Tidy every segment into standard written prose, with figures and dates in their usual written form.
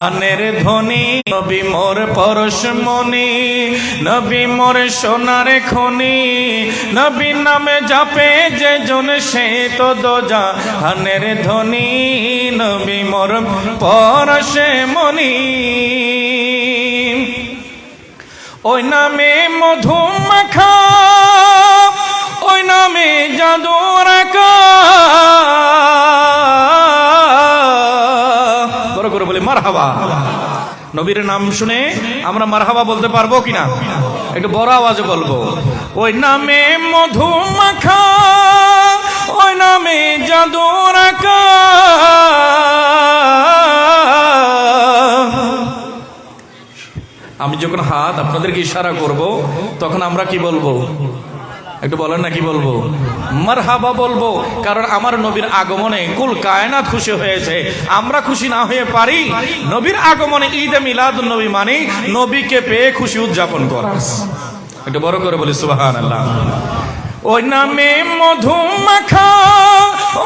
আনের ধ্বনি নবী মোর পরশমণি, নবী মোর সোনার খনি, নবী নামে জাপে যে জন সে তো দোজাহানের ধ্বনি, নবী মোর পরশমণি। ওই নামে মধু মাখা, ওই নামে জাদু রাখা, বড় করে বলি মারহাবা। নবীর নাম শুনে আমরা মারহাবা বলতে পারবো কিনা? একটু বড় আওয়াজে বলবো। ওই নামে মধু মাখা, ওই নামে জাদু রাখা, আমি যখন হাত আপনাদেরকে ইশারা করব তখন আমরা কি বলবো? একটু বলেন না কি বলবো? মারহাবা বলবো। কারণ আমার নবীর আগমনে কুল কায়নাত খুশি হয়েছে, আমরা খুশি না হয়ে পারি? নবীর আগমনে ঈদে মিলাদুন নবী মানে নবীকে পেয়ে খুশি উদযাপন করা। একটু বড় করে বলি সুবহানাল্লাহ। ওই নামে মধু মাখা,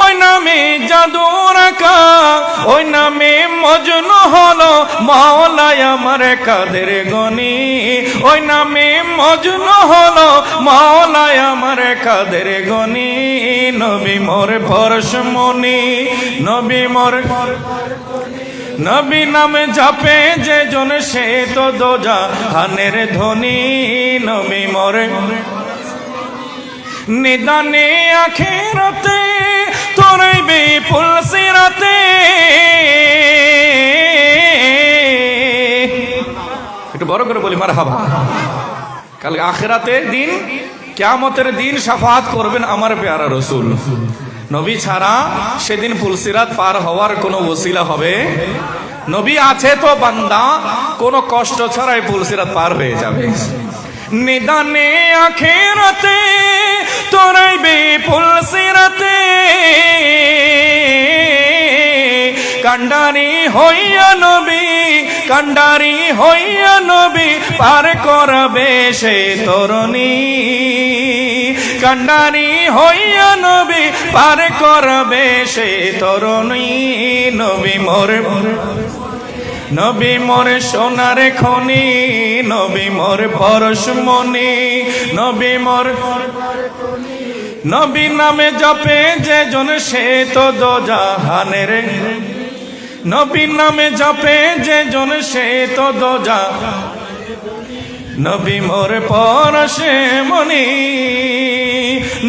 ওই নামে জাদু রাখা, ওই নামে মজনু হলো মাওলায় আমার কাদের গনি, ওই নামে মজনু হলো মাওলায় আমার কাদের গনি, নবী মোর পরশমণি, নবী মোর নবী নামে জাপে যে জন সে তো দোজাহানের ধ্বনি, নবী মোর নিদানে আখিরাতে তোরই বিপুল সিরাতে। একটু বড় করে বলি মারহাবা। কাল আখিরাতের দিন, কিয়ামতের দিন শাফাআত করবেন আমার পেয়ারা রাসূল। নবী ছাড়া সেদিন পুলসিরাত পার হওয়ার কোনো ওসিলা হবে? নবী আছে তো বান্দা কোনো কষ্ট ছাড়াই পুলসিরাত পার হয়ে যাবে। নিদানে আখিরাতে তোরাই বিপুল সিরাতে, কান্ডারি হইয়া নবী, কান্ডারি হইয়া নবী পার করবে সে তরুণী, কান্ডারি হইয়া নবী পার করবে সে তরুণী, নবী মোর নবী মোর সোনার খনি, নবী মোর পরশমণি, নবী মোর নবী নামে জপে যে জন সে তো দোজাহানের, নবী নামে জপে যে জন সে তো দোজা, নবী মোর পরশমণি,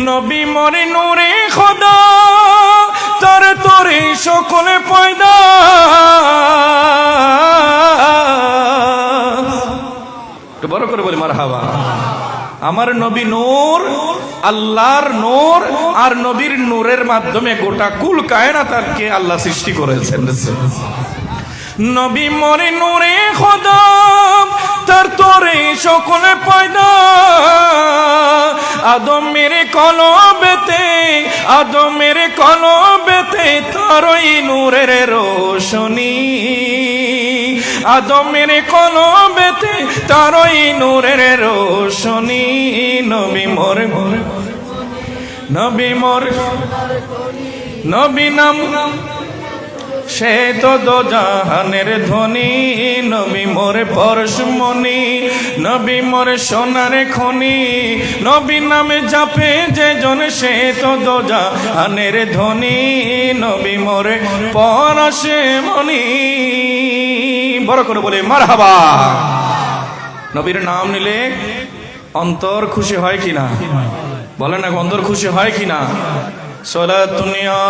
নবী মোর নূরে খোদা, তোর তোরে সকলে পয়দা। বড় করে বলি মারহাবা। আমার নবী নূর, আল্লাহর নূর, আর নবীর নূরের মাধ্যমে গোটা কুল কায়নাতকে আল্লাহ সৃষ্টি করেছেন। নবী মোরে নূরে খোদা, তার তোরে সকলে পয়দা, আদমের কলবেতে, আদমের কলবেতে তারই নূরের রোশনী, আদমের কলবেতে তারই নূরের রোশনী, নবী মোর নবী মোর নবী নাম সে তো দোজাহানের ধ্বনি, নবী মোর পরশমণি, নবী মোর সোনার খনি, নবী নামে জাপে যে জন সে তো দোজাহানের ধ্বনি, নবী মোর পরশমণি। বড় করে বলে মারহাবা। নবীর নাম নিলে অন্তর খুশি হয় কিনা? বলেন না, অন্তর খুশি হয় কিনা? সালাতুন ইয়া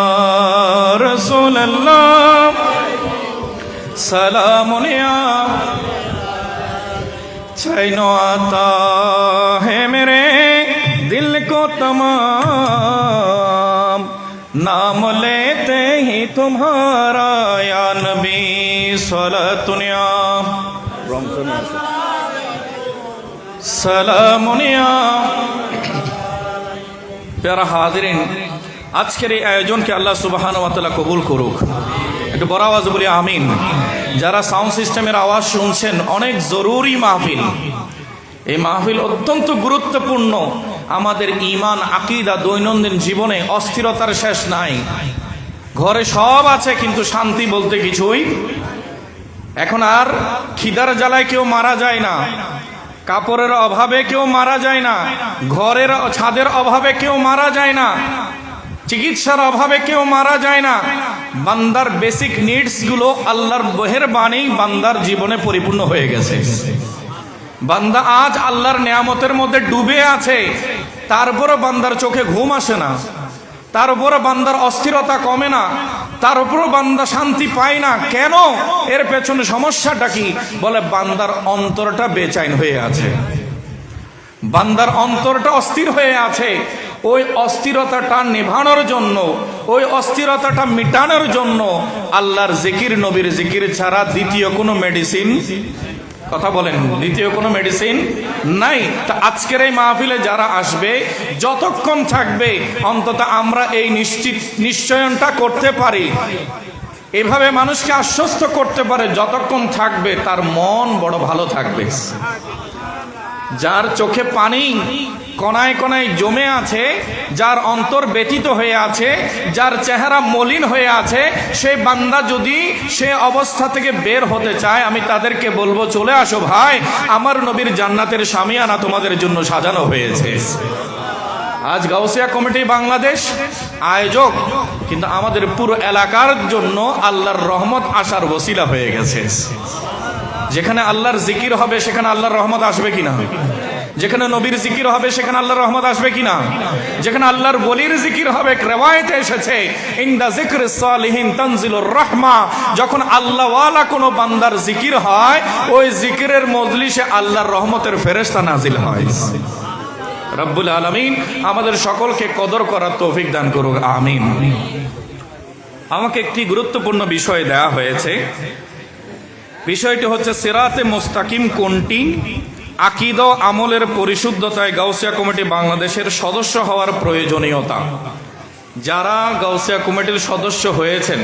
রাসূলুল্লাহ, সালামুন ইয়া চাইনো আতা হে মেরে দিল কো তমাম, নাম লেতে হি তুমহারা ইয়া নবী, সালাতুন ইয়া সালামুন ইয়া। প্যারা হাজিরিন, আজকের এই আয়োজনকে আল্লাহ সুবহানাহু ওয়া তাআলা কবুল করুক। একটু বড় আওয়াজ বলি আমিন। যারা সাউন্ড সিস্টেমের আওয়াজ শুনছেন, অনেক জরুরি মাহফিল। এই মাহফিল অত্যন্ত গুরুত্বপূর্ণ। আমাদের ঈমান, আকীদা, দৈনন্দিন জীবনে অস্থিরতার শেষ নাই। ঘরে সব আছে কিন্তু শান্তি বলতে কিছুই এখন আর খিদার জ্বালায় কেউ মারা যায় না, কাপড়ের অভাবে কেউ মারা যায় না, ঘরের ছাদের অভাবে কেউ মারা যায় না, চিকিৎসার অভাবে কেউ মারা যায় না। বান্দার বেসিক নিডস গুলো আল্লাহর মেহেরবানি বান্দার জীবনে পরিপূর্ণ হয়ে গেছে। বান্দা আজ আল্লাহর নিয়ামতের মধ্যে ডুবে আছে, তারপরও বান্দার চোখে ঘুম আসে না, তার উপরে বান্দার অস্থিরতা কমে না, তার উপরও বান্দা শান্তি পায় না। কেন? এর পেছনে সমস্যাটা কি? বলে বান্দার অন্তরটা বেচैन হয়ে আছে, বান্দার অন্তরটা অস্থির হয়ে আছে। ওই অস্থিরতাটা নিভানোর জন্য, ওই অস্থিরতাটা মিটানোর জন্য আল্লাহর জিকির, নবীর জিকির ছাড়া দ্বিতীয় কোনো মেডিসিন, কথা বলেন, দ্বিতীয় কোনো মেডিসিন নাই। তা আজকের এই মাহফিলে যারা আসবে, যতক্ষণ থাকবে, অন্তত আমরা এই নিশ্চয়নটা করতে পারি, এভাবে মানুষকে আশ্বস্ত করতে পারে, যতক্ষণ থাকবে তার মন বড় ভালো থাকবে। যার চোখে পানি কণায় কণায় জমে আছে, যার অন্তর ব্যথিত হয়ে আছে, যার চেহারা মলিন হয়ে আছে, সেই বান্দা যদি সে অবস্থা থেকে বের হতে চায়, আমি তাদেরকে বলবো, চলে আসো ভাই, আমার নবীর জান্নাতের শামিয়ানা তোমাদের জন্য সাজানো হয়েছে। আজ গাউসিয়া কমিটি বাংলাদেশ আয়োজক, কিন্তু আমাদের পুরো এলাকার জন্য আল্লাহর রহমত আসার ওসিলা হয়ে গেছে। যেখানে আল্লাহর জিকির হবে সেখানে আল্লাহর রহমত আসবে কিনা? যেখানে নবীর জিকির হবে সেখানে আল্লাহর রহমত আসবে কিনা? যেখানে আল্লাহর ওলির জিকির হবে, রিওয়ায়াতে এসেছে, ইনদা যিকরিস সালিহিন তানজিলুর রাহমা, যখন আল্লাহ ওয়ালা কোনো বান্দার জিকির হয়, ওই জিকিরের মজলিসে আল্লাহর রহমতের ফেরেশতা নাজিল হয়। রব্বুল আলামিন আমাদের সকলকে কদর করার তৌফিক দান করুক, আমিন। আমাকে একটি গুরুত্বপূর্ণ বিষয় দেয়া হয়েছে, বিষয়টি হচ্ছে সিরাতে মুস্তাকিম কোনটি, আকীদা আমলের পরিশুদ্ধতায় গাউসিয়া কমিটি বাংলাদেশের সদস্য হওয়ার প্রয়োজনীয়তা। যারা গাউসিয়া কমিটির সদস্য হয়েছেন,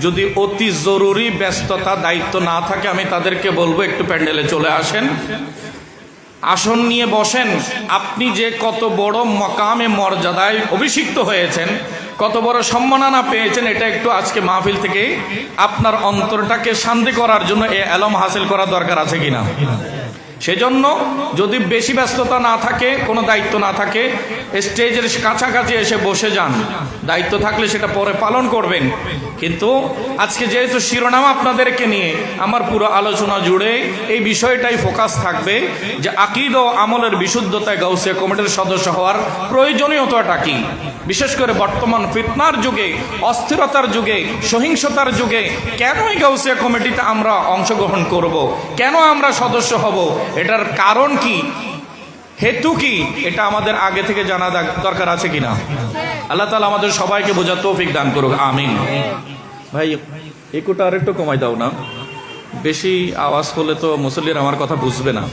যদি অতি জরুরি ব্যস্ততা দায়িত্ব না থাকে, আমি তাদেরকে বলবো একটু প্যান্ডেলে চলে আসেন, আসন নিয়ে বসেন। আপনি যে কত বড় মকামে মর্যাদায় অভিষিক্ত হয়েছেন, কত বড় সম্মাননা পেয়েছেন, এটা একটু আজকে মাহফিল থেকে আপনার অন্তরটাকে শান্তি করার জন্য এই এলম হাসিল করা দরকার আছে কিনা। সেজন্য যদি বেশি ব্যস্ততা না থাকে, কোনো দায়িত্ব না থাকে, স্টেজের কাছাকাছি এসে বসে যান। দায়িত্ব থাকলে সেটা পরে পালন করবেন, কিন্তু আজকে যেহেতু শিরোনাম আপনাদেরকে নিয়ে, আমার পুরো আলোচনা জুড়ে এই বিষয়টাই ফোকাস থাকবে যে আকীদা ও আমলের বিশুদ্ধতায় গাউসিয়া কমিটির সদস্য হওয়ার প্রয়োজনীয়তাটা কি। বিশেষ করে বর্তমান ফিতনার যুগে, অস্থিরতার যুগে, সহিংসতার যুগে কেন এই গাউসিয়া কমিটিতে আমরা অংশগ্রহণ করব, কেন আমরা সদস্য হব, এটার কারণ কি, হেতু কি, এটা আমাদের আগে থেকে জানা দরকার আছে কিনা। আল্লাহ তাআলা আমাদের সবাইকে বোঝার তৌফিক দান করুক, আমিন। ভাই একটু আর একটু কমাই দাও না, বেশি আওয়াজ করলে তো মুসল্লির আমার কথা বুঝবে না।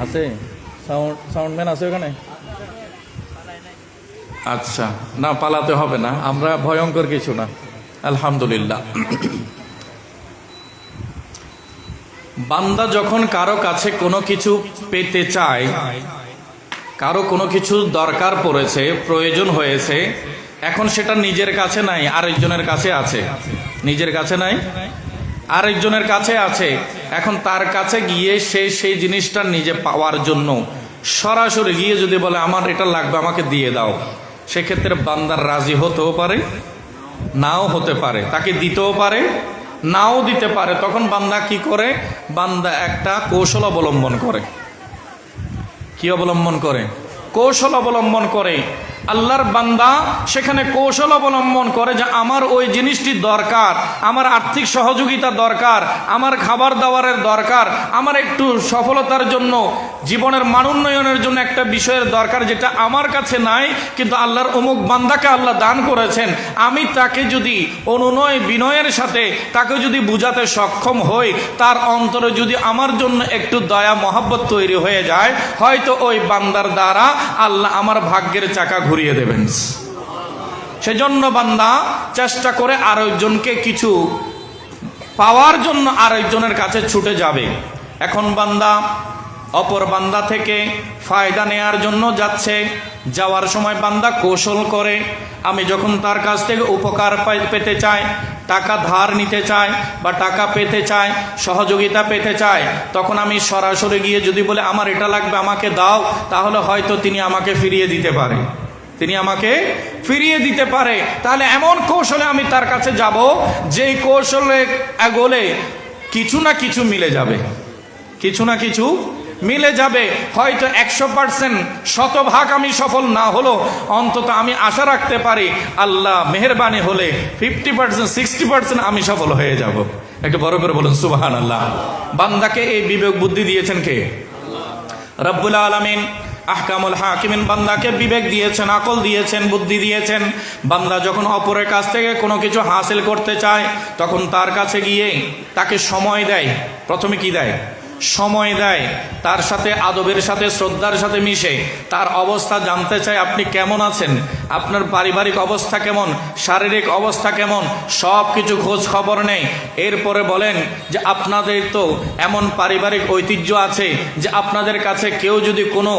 আছে সাউন্ডম্যান আছে ওখানে? আচ্ছা, না পালাতে হবে না, আমরা ভয়ঙ্কর কিছু না, আলহামদুলিল্লাহ। বান্দা যখন কারো কাছে কোনো কিছু পেতে চায়, কারো কোনো কিছু দরকার পড়েছে, প্রয়োজন হয়েছে, এখন সেটা নিজের কাছে নাই, আরেকজনের কাছে আছে। নিজের কাছে নাই, আরেকজনের কাছে আছে। এখন তার কাছে গিয়ে সে সেই জিনিসটা নিজে পাওয়ার জন্য সরাসরি গিয়ে যদি বলে আমার এটা লাগবে, আমাকে দিয়ে দাও, সেক্ষেত্রে বান্দার রাজি হতেও পারে, নাও হতে পারে, তাকে দিতেও পারে, নাও দিতে পারে। তখন বান্দা কি করে? বান্দা একটা কৌশল অবলম্বন করে। কি অবলম্বন করে? কৌশল অবলম্বন করে। আল্লাহর বান্দা সেখানে কৌশল অবলম্বন করে যে আমার ওই জিনিসটি দরকার, আমার আর্থিক সহযোগিতা দরকার, আমার খাবার দাবারের দরকার, আমার একটু সফলতার জন্য, জীবনের মান উন্নয়নের জন্য একটা বিষয়ের দরকার, যেটা আমার কাছে নাই, কিন্তু আল্লাহর অমুক বান্দাকে আল্লাহ দান করেছেন। আমি তাকে যদি অনুনয় বিনয়ের সাথে তাকে যদি বুঝাতে সক্ষম হই, তার অন্তরে যদি আমার জন্য একটু দয়া মহব্বত তৈরি হয়ে যায়, হয়তো ওই বান্দার দ্বারা আল্লাহ আমার ভাগ্যের চাকা ঘুরিয়ে দেবেন। সেজন্য বান্দা চেষ্টা করে আরেকজনকে কিছু পাওয়ার জন্য আরেকজনের কাছে ছুটে যাবে। এখন বান্দা অপর বান্দা থেকে ফায়দা নেয়ার জন্য যাচ্ছে, যাওয়ার সময় বান্দা কৌশল করে, আমি যখন তার কাছ থেকে উপকার পেতে চাই, টাকা ধার নিতে চাই বা টাকা পেতে চাই, সহযোগিতা পেতে চাই, তখন আমি সরাসরি গিয়ে যদি বলে আমার এটা লাগবে আমাকে দাও, তাহলে হয়তো তিনি আমাকে ফিরিয়ে দিতে পারে, তিনি আমাকে ফিরিয়ে দিতে পারে। তাহলে এমন কৌশলে আমি তার কাছে যাব যেই কৌশলে এগোলে কিছু না কিছু মিলে যাবে, কিছু না কিছু মিলে যাবে। হয়তো 100% শতভাগ আমি সফল না হলো, অন্তত আমি আশা রাখতে পারি আল্লাহ মেহেরবানি হলে 50% 60% আমি সফল হয়ে যাব। একটু বড় করে বলুন সুবহানাল্লাহ। বান্দাকে এই বিবেক বুদ্ধি দিয়েছেন কে? রব্বুল আলামিন আহকামুল হাকিমিন বান্দাকে বিবেক দিয়েছেন, আকল দিয়েছেন, বুদ্ধি দিয়েছেন। বান্দা যখন অপরের কাছ থেকে কোনো কিছু হাসিল করতে চায়, তখন তার কাছে গিয়ে তাকে সময় দেয়। প্রথমে কি দেয়? সময় দেয়। তার সাথে আদবের সাথে শ্রদ্ধার সাথে মিশে তার অবস্থা জানতে চায়, আপনি কেমন আছেন, আপনার পারিবারিক অবস্থা কেমন, শারীরিক অবস্থা কেমন, সব কিছু খোঁজ খবর নেই। এরপরে বলেন যে আপনাদের তো এমন পারিবারিক ঐতিহ্য আছে যে আপনাদের কাছে কেউ যদি কোনো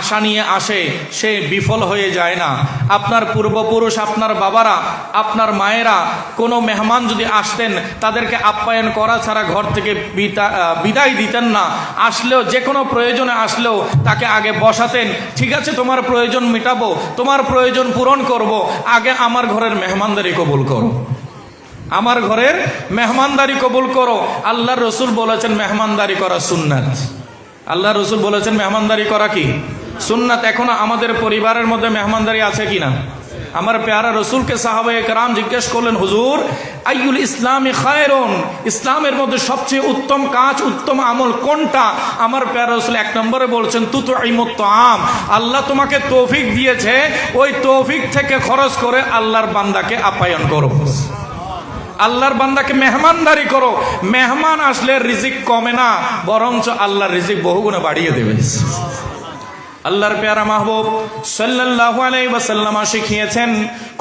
আশা নিয়ে আসে সে বিফল হয়ে যায় না। আপনার পূর্বপুরুষ, আপনার বাবারা, আপনার মায়েরা কোনো মেহমান যদি আসতেন তাদেরকে আপ্যায়ন করা ছাড়া ঘর থেকে বিদায় দিতেন না। আসলেও যে কোনো প্রয়োজনে আসলেও তাকে আগে বসাতেন, ঠিক আছে তোমার প্রয়োজন মেটাবো, তোমার প্রয়োজন পূরণ করব, আগে আমার ঘরের মেহমানদারি কবুল করো, আমার ঘরের মেহমানদারি কবুল করো। আল্লাহর রসুল বলেছেন মেহমানদারি করা সুন্নাত। আল্লাহ রসুল বলেছেন মেহমানদারি করা কি? সুন্নাত। এখনো আমাদের পরিবারের মধ্যে মেহমানদারি আছে কিনা? আমার প্যারা রসুলকে সাহাবায়ে কেরাম জিজ্ঞেস করলেন, হুজুর আইয়ুল ইসলামি খায়রুন, ইসলামের মধ্যে সবচেয়ে উত্তম কাজ, উত্তম আমল কোনটা? আমার প্যারা রসুল 1 নম্বরে বলছেন তুতঈমুত তাআম, আল্লাহ তোমাকে তৌফিক দিয়েছে, ওই তৌফিক থেকে খরচ করে আল্লাহর বান্দাকে আপ্যায়ন করো, আল্লাহর বান্দাকে মেহমানদারি করো। মেহমান আসলে রিজিক কমে না, বরঞ্চ আল্লাহর রিজিক বহুগুণে বাড়িয়ে দেবে। আল্লাহর পেয়ারা মাহবুব সাল্লাল্লাহু আলাইহি ওয়াসাল্লাম শিখিয়েছেন,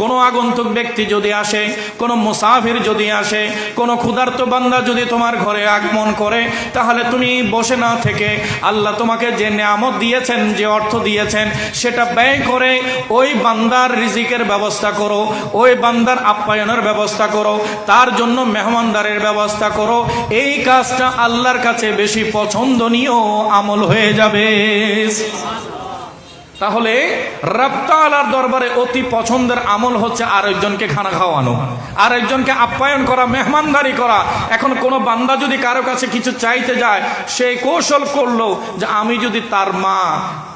কোনো আগন্তুক ব্যক্তি যদি আসে, কোনো মুসাফির যদি আসে, কোনো ক্ষুধার্ত বান্দা যদি তোমার ঘরে আগমন করে, তাহলে তুমি বসে না থেকে আল্লাহ তোমাকে যে নিয়ামত দিয়েছেন, যে অর্থ দিয়েছেন, সেটা ব্যয় করে ওই বান্দার রিজিকের ব্যবস্থা করো, ওই বান্দার আপ্যায়নের ব্যবস্থা করো, তার জন্য মেহমানদারের ব্যবস্থা করো। এই কাজটা আল্লাহর কাছে বেশি পছন্দনীয় আমল হয়ে যাবে। তাহলে রব তাআলার দরবারে অতি পছন্দের আমল হচ্ছে আরেকজনকে খানা খাওয়ানো, আরেকজনকে আপ্যায়ন করা, মেহমানদারি করা। এখন কোনো বান্দা যদি কারো কাছে কিছু চাইতে যায়, সে কৌশল করলো যে আমি যদি তার মা,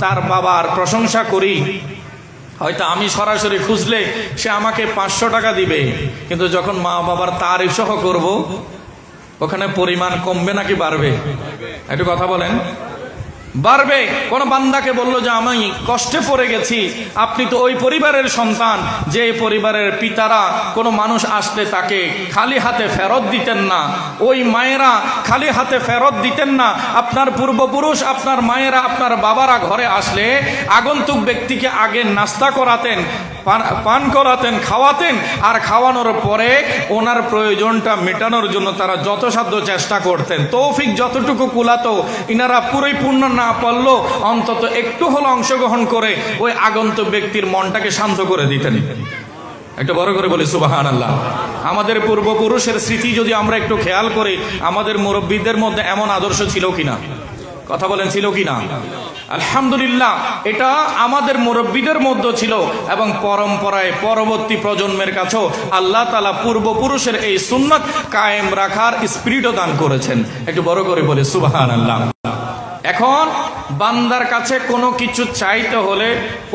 তার বাবার প্রশংসা করি, হয়তো আমি সরাসরি খুঁজলে সে আমাকে 500 টাকা দিবে, কিন্তু যখন মা বাবার তারিফ সহ করব, ওখানে পরিমাণ কমবে নাকি বাড়বে? একটু কথা বলেন। বাড়বে। কোন বান্দাকে বললো যে আমি কষ্টে পড়ে গেছি, আপনি তো ওই পরিবারের সন্তান যে পরিবারের পিতারা কোনো মানুষ আসলে তাকে খালি হাতে ফেরত দিতেন না, ওই মায়েরা খালি হাতে ফেরত দিতেন না। আপনার পূর্বপুরুষ, আপনার মায়েরা, আপনার বাবারা ঘরে আসলে আগন্তুক ব্যক্তিকে আগে নাস্তা করাতেন, পান করাতেন, খাওয়াতেন, আর খাওয়ানোর পরে ওনার প্রয়োজনটা মেটানোর জন্য তারা যথাসাধ্য চেষ্টা করতেন। তৌফিক যতটুকু কুলাতো, ইনারা পরিপূর্ণ না পারলো অন্তত একটু হলো অংশগ্রহণ করে ওই আগন্তুক ব্যক্তির মনটাকে শান্ত করে দিতেন। একটু বড় করে বলি সুবহানাল্লাহ। আমাদের পূর্বপুরুষের স্মৃতি যদি আমরা একটু খেয়াল করি, আমাদের মুরব্বীদের মধ্যে এমন আদর্শ ছিল কিনা? কথা বলেন, ছিল কিনা? আলহামদুলিল্লাহ, এটা আমাদের মুরব্বীদের মধ্যে ছিল এবং পরম্পরায় পরবর্তী প্রজন্মের কাছেও আল্লাহ তাআলা পূর্বপুরুষের এই সুন্নাত কায়েম রাখার স্পিরিটও দান করেছেন। একটু বড় করে বলি সুবহানাল্লাহ। এখন বান্দার কাছে কোনো কিছু চাইতে হলে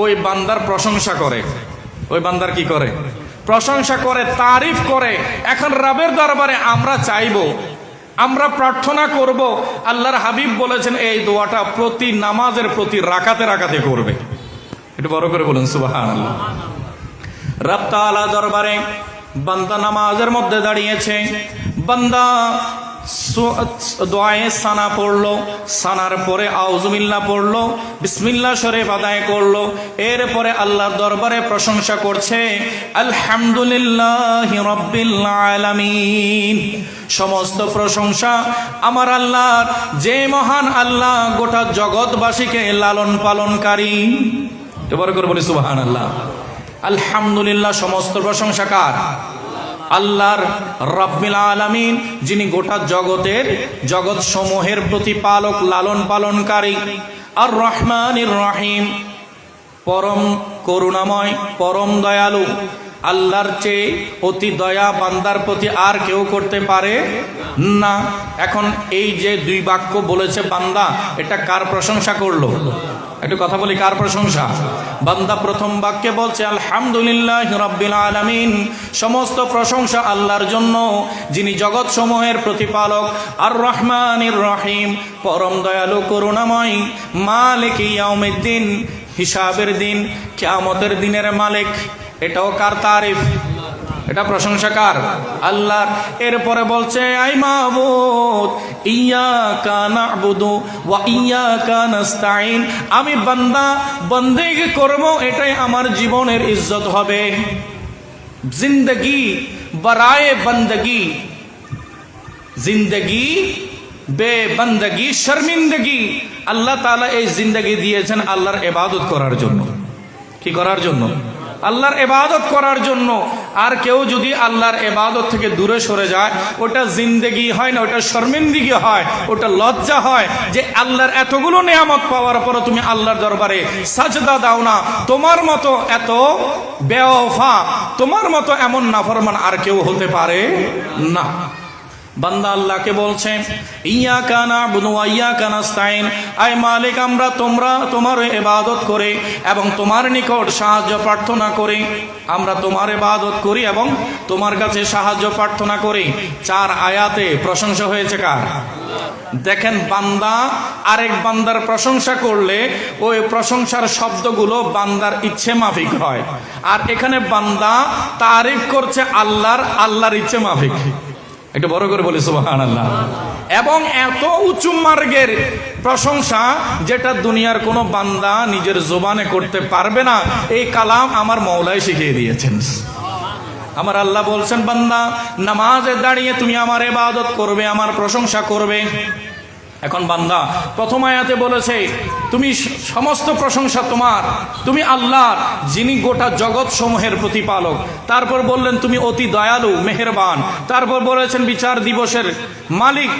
ওই বান্দার প্রশংসা করে, ওই বান্দার কি করে? প্রশংসা করে, তারিফ করে। এখন রবের দরবারে আমরা চাইবো, আমরা প্রার্থনা করব, আল্লাহর হাবিব বলেছেন এই দোয়াটা প্রতি নামাজের প্রতি রাকাতে রাকাতে করবে। একটু বড় করে বলুন সুবহানাল্লাহ। রব তাআলা দরবারে বান্দা নামাজের মধ্যে দাঁড়িয়েছে, বান্দা দোয়ায়ে সানা পড়লো, সানার পরে আউযুবিল্লাহ পড়লো, বিসমিল্লাহ শরীফ আদায় করলো, এরপরে আল্লাহর দরবারে প্রশংসা করছে আলহামদুলিল্লাহি রাব্বিল আলামিন। সমস্ত প্রশংসা আমার আল্লাহর, যে মহান আল্লাহ গোটা জগৎবাসীকে লালন পালনকারী। এবার করে বলি সুবহানাল্লাহ। আলহামদুলিল্লাহ, সমস্ত প্রশংসা কার? আল্লাহর, রাব্বিল আলামিন, যিনি গোটা জগৎ সমূহের প্রতিপালক, লালন পালনকারী। আর রহমানির রহিম, পরম করুণাময়, পরম দয়ালু। আল্লাহর চেয়ে অতি দয়া বান্দার প্রতি আর কেউ করতে পারে না। এখন এই যে দুই বাক্য বলেছে বান্দা, এটা কার প্রশংসা করলো? একটু কথা বলি, কার প্রশংসা? বান্দা প্রথম বাক্যে বলছে আলহামদুলিল্লাহ রাব্বিল আলামিন, সমস্ত প্রশংসা আল্লাহর জন্য, যিনি জগৎ সমূহের প্রতিপালক। আর রহমানির রহিম, পরম দয়ালু করুণাময়। মালিক ইয়াউমিদ্দিন, হিসাবের দিন, কিয়ামতের দিনের মালিক। এটাও কার তারিফ? এটা প্রশংসা কার? আল্লাহর। এরপরে বলছে আই মাবুদ ইয়াকা না'বুদু ওয়া ইয়াকা নাস্তাঈন, আমি বান্দা বন্দেগি করব, এটাই আমার জীবনের ইজ্জত হবে। জিন্দগি বরায়ে বন্দগি, জিন্দগি বে বন্দগি শর্মিন্দগি। আল্লাহ তাআলা এই জিন্দগি দিয়েছেন আল্লাহর ইবাদত করার জন্য। কি করার জন্য? আল্লাহর ইবাদত করার জন্য। আর কেউ যদি আল্লাহর ইবাদত থেকে দূরে সরে যায়, ওটা জিন্দেগি হয় না, ওটা শর্মিন্দগি হয়, ওটা লজ্জা হয় যে আল্লাহর এতগুলো নিয়ামত পাওয়ার পর তুমি আল্লাহর দরবারে সাজদা দাও না। তোমার মতো এত বেওয়াফা, তোমার মতো এমন নাফরমান আর কেউ হতে পারে না। বান্দা আল্লাহকে বলছে ইয়াকা না'বুদু ওয়া ইয়াকা নাস্তাঈন, আয় মালিক, আমরা তোমার ইবাদত করে এবং তোমার নিকট সাহায্য প্রার্থনা করি। আমরা তোমার ইবাদত করি এবং তোমার কাছে সাহায্য প্রার্থনা করি। 4 আয়াতে প্রশংসা হয়েছে কার? দেখেন, বান্দা আরেক বান্দার প্রশংসা করলে ওই প্রশংসার শব্দগুলো বান্দার ইচ্ছে মাফিক হয়। আর এখানে বান্দা তারিফ করছে আল্লাহর ইচ্ছে মাফিক। একটু বড় করে বলি সুবহানাল্লাহ। এবং এত উঁচু মার্গের প্রশংসা যেটা দুনিয়ার কোনো বান্দা নিজের জবানে করতে পারবে না, এই কালাম আমার মওলাই শিখিয়ে দিয়েছেন। আমার আল্লাহ বলছেন বান্দা নামাজে দাঁড়িয়ে তুমি আমার ইবাদত করবে, আমার প্রশংসা করবে। এখন বান্দা প্রথম আয়াতে বলেছে তুমি সমস্ত প্রশংসা তোমার, তুমি আল্লাহর, যিনি গোটা জগৎ সমূহের প্রতিপালক। তারপর বললেন তুমি অতি দয়ালু মেহেরবান। তারপর বলেছেন বিচার দিবসের মালিক,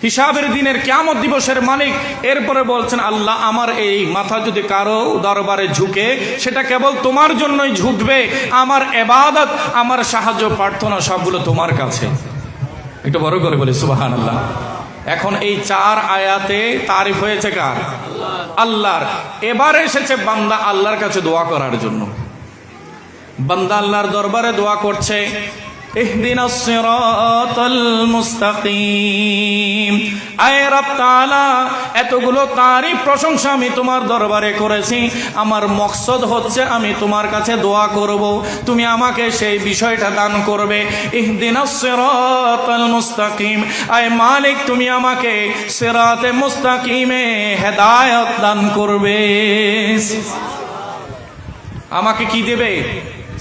হিসাবের দিনের কিয়ামত দিবসের মালিক। এরপরে বলছেন আল্লাহ আমার এই মাথা যদি কারো দরবারে ঝুঁকে, সেটা কেবল তোমার জন্যই ঝুঁকবে। আমার ইবাদত, আমার সাহায্য প্রার্থনা সবগুলো তোমার কাছে। একটু বড় করে বলি সুবহানাল্লাহ। এখন এই 4 আয়াতে তারিফ হয়েছে কার? আল্লাহর। এবারে এসেছে বান্দা আল্লাহর কাছে দোয়া করার জন্য। বান্দা আল্লাহর দরবারে দোয়া করছে ইহদিনাস সিরাতাল মুস্তাকিম। আয় রব তাআলা, এতগুলো তারিফ প্রশংসা আমি তোমার দরবারে করেছি, আমার মকসদ হচ্ছে আমি তোমার কাছে দোয়া করব, তুমি আমাকে সেই বিষয়টা দান করবে। ইহদিনাস সিরাতাল মুস্তাকিম, আয় মালিক তুমি আমাকে সিরাতে মুস্তাকিমে হেদায়েত দান করবে। আমাকে কি দেবে?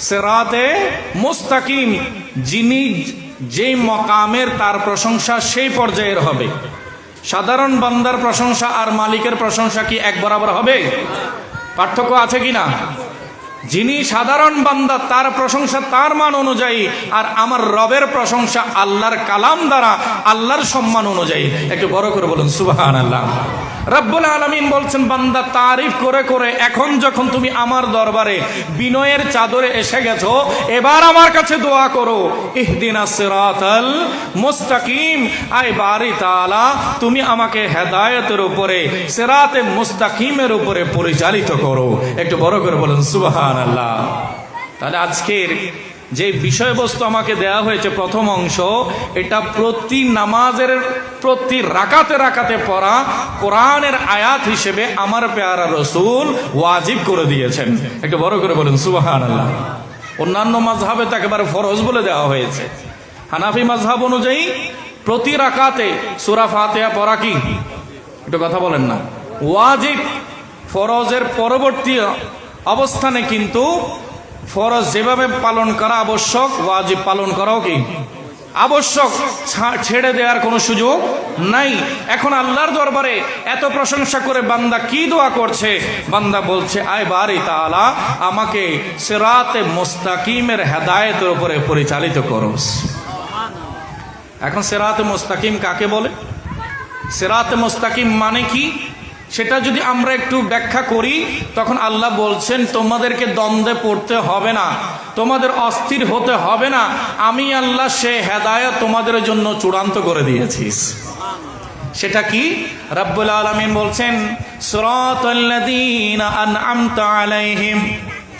সিরাতে মুস্তাকিম, যিনি যেই মকামের তার প্রশংসা সেই পর্যায়ের হবে। সাধারণ বান্দার প্রশংসা আর মালিকের প্রশংসা কি এক বরাবর হবে? পার্থক্য আছে কি না? যিনি সাধারণ বান্দা তার প্রশংসা তার মান অনুযায়ী, আর আমার রবের প্রশংসা আল্লাহর কালাম দ্বারা আল্লাহর সম্মান অনুযায়ী। একটু বড় করে বলুন সুবহানাল্লাহ। রব্বুল আলামিন বলছেন বান্দা তারিফ করে করে এখন যখন তুমি আমার দরবারে বিনয়ের চাদরে এসে গেছো, এবার আমার কাছে দোয়া করো ইহদিনাস সিরাতাল মুস্তাকিম। আয় বারি তাআলা, তুমি আমাকে হেদায়েতের উপরে, সিরাতে মুস্তাকিমের উপরে পরিচালিত করো। একটু বড় করে বলুন সুবহানাল্লাহ। তাহলে আজকের যে বিষয়বস্তু আমাকে দেয়া হয়েছে প্রথম অংশ, এটা প্রতি নামাজের প্রতি রাকাতে রাকাতে পড়া কোরআনের আয়াত হিসেবে আমার পেয়ারা রসুল ওয়াজিব করে দিয়েছেন। একটু বড় করে বলুন সুবহানাল্লাহ। অন্যান্য মাযহাবে তো একেবারে ফরজ বলে দেওয়া হয়েছে। হানাফি মাযহাব অনুযায়ী প্রতি রাকাতে সূরা ফাতিহা পড়া কি, একটু কথা বলেন না, ওয়াজিব। ফরজের পরবর্তী অবস্থানে কিন্তু ফরজ যেভাবে পালন করা আবশ্যক, ওয়াজিব পালন করাও কি আবশ্যক, ছেড়ে দেওয়ার কোনো সুযোগ নাই। এখন আল্লাহর দরবারে এত প্রশংসা করে বান্দা কি দোয়া করছে? বান্দা বলছে, আয় বারি তাআলা, আমাকে সিরাতে মুস্তাকিমের হেদায়েতের উপরে পরিচালিত করস। এখন সিরাতে মুস্তাকিম কাকে বলে? সিরাতে মুস্তাকিম মানে কি সেটা যদি আমরা একটু ব্যাখ্যা করি, তখন আল্লাহ বলছেন তোমাদেরকে দ্বন্দ্বে পড়তে হবে না, তোমাদের অস্থির হতে হবে না, আমি আল্লাহ সে হেদায়েত তোমাদের জন্য চূড়ান্ত করে দিয়েছি। সেটা কি? রব্বুল আলামিন বলছেন, সিরাতাল্লাযীনা আনআমতা আলাইহিম।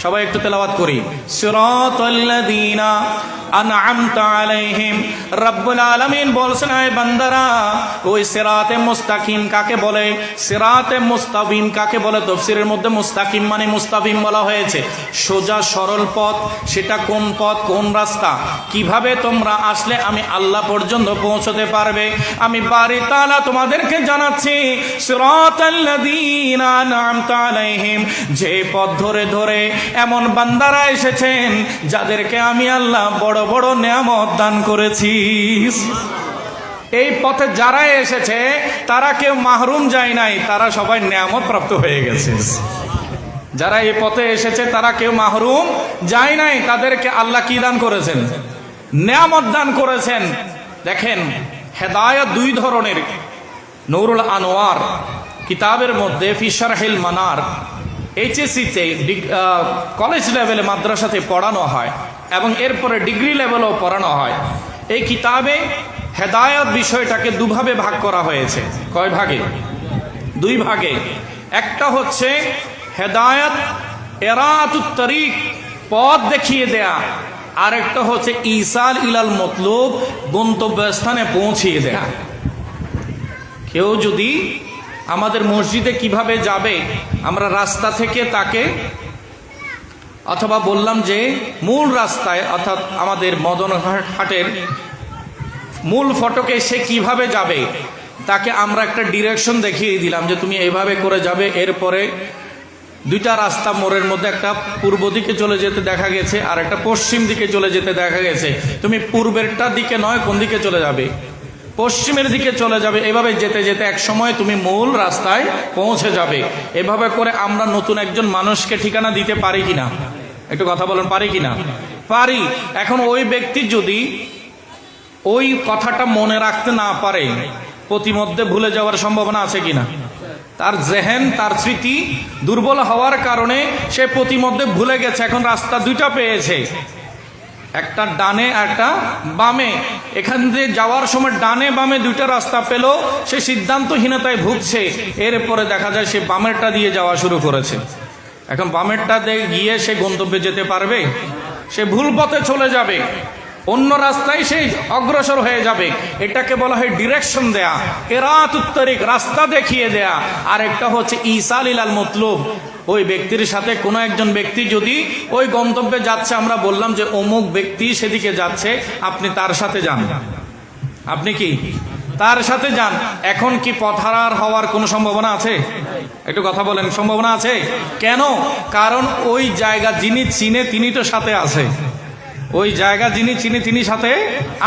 সবাই একটু তেলাওয়াত করি, সিরাতাল্লাযীনা আনআমতা আলাইহিম। রব্বুল আলামিন বলছেন, আয় বান্দারা, ওই সিরাতে মুস্তাকিম কাকে বলে, সিরাতে মুস্তাকিম কাকে বলে? তাফসীরের মধ্যে মুস্তাকিম মানে মুস্তাকিম বলা হয়েছে সোজা সরল পথ। সেটা কোন পথ, কোন রাস্তা, কিভাবে তোমরা আসলে আমি আল্লাহ পর্যন্ত পৌঁছতে পারবে? আমি বারি তাআলা তোমাদেরকে জানাচ্ছি, সিরাতাল্লাযীনা আনআমতা আলাইহিম, যে পথ ধরে ধরে এমন বান্দারা এসেছেন যাদেরকে আমি আল্লাহ বড় বড় নেয়ামত দান করেছি। এই পথে যারা এসেছে তারা কেউ মাহরুম যায় নাই, তারা সবাই নেয়ামত প্রাপ্ত হয়ে গেছে। যারা এই পথে এসেছে তারা কেউ মাহরুম যায় নাই, তাদেরকে আল্লাহ কি দান করেছেন? নেয়ামত দান করেছেন। দেখেন, হেদায়েত দুই ধরনের। নূরুল আনোয়ার কিতাবের মধ্যে ফি শারহিল মানার, এইচএসসিতে কলেজ লেভেলে মাদ্রাসাতে পড়ানো হয় এবং এরপরে ডিগ্রি লেভেলেও পড়ানো হয়। এই কিতাবে হেদায়েত বিষয়টাকে দুভাবে ভাগ করা হয়েছে। কয় ভাগে? দুই ভাগে। একটা হচ্ছে হেদায়েত ইরাতুত তরিক, পথ দেখিয়ে দেয়া, আর একটা হচ্ছে ইসাল ইলাল মতলুব, গন্তব্যস্থানে পৌঁছিয়ে দেয়া। কেউ যদি আমাদের মসজিদে কিভাবে যাবে, আমরা রাস্তা থেকে তাকে, অথবা বললাম যে মূল রাস্তায় অর্থাৎ আমাদের মদনহাটের মূল ফটকে সে কিভাবে যাবে, তাকে আমরা একটা ডিরেকশন দেখিয়ে দিলাম যে তুমি এইভাবে করে যাবে। এরপরে দুইটা রাস্তা মোড়ের মধ্যে, একটা পূর্ব দিকে চলে যেতে দেখা গেছে আর একটা পশ্চিম দিকে চলে যেতে দেখা গেছে। তুমি পূর্বেরটা দিকে নয়, কোন দিকে চলে যাবে? পশ্চিমের দিকে চলে যাবে। এভাবে যেতে যেতে এক সময় তুমি মূল রাস্তায় পৌঁছে যাবে। এভাবে করে আমরা নতুন একজন মানুষকে ঠিকানা দিতে পারি কিনা? একটু কথা বলেন, পারি কিনা? পারি। এখন ওই ব্যক্তি যদি ওই কথাটা মনে রাখতে না পারে, প্রতিমধ্যে ভুলে যাওয়ার সম্ভাবনা আছে কিনা? তার জেহেন, তার স্মৃতি দুর্বল হওয়ার কারণে সে প্রতিমধ্যে ভুলে গেছে। এখন রাস্তা দুইটা পেয়েছে, একটা ডানে একটা বামে। এখান দিয়ে যাওয়ার সময় ডানে বামে দুইটা রাস্তা পেল, সে সিদ্ধান্তহীনতায় ভুগছে। এরপরে দেখা যায় সে বামেরটা দিয়ে যাওয়া শুরু করেছে। এখন বামেরটা দিয়ে গিয়ে সে গন্তব্যে যেতে পারবে? সে ভুল পথে চলে যাবে, অন্য রাস্তায় সে অগ্রসর হয়ে যাবে। এটাকে বলা হয় ডিরেকশন দেয়া, ইরাতুত তরিক, রাস্তা দেখিয়ে দেয়া। আর একটা হচ্ছে ইসাল ইলাল মতলুব, ওই ব্যক্তির সাথে কোনো একজন ব্যক্তি যদি ওই গন্তব্যে যাচ্ছে, আমরা বললাম যে অমুক ব্যক্তি সেদিকে যাচ্ছে, আপনি তার সাথে যান। আপনি কি তার সাথে যান? এখন কি পথ হারার হওয়ার কোনো সম্ভাবনা আছে? একটু কথা বলেন, সম্ভাবনা আছে? কেন? কারণ ওই জায়গা যিনি চিনে তিনি তো সাথে আছে। ওই জায়গা যিনি চিনে তিনি সাথে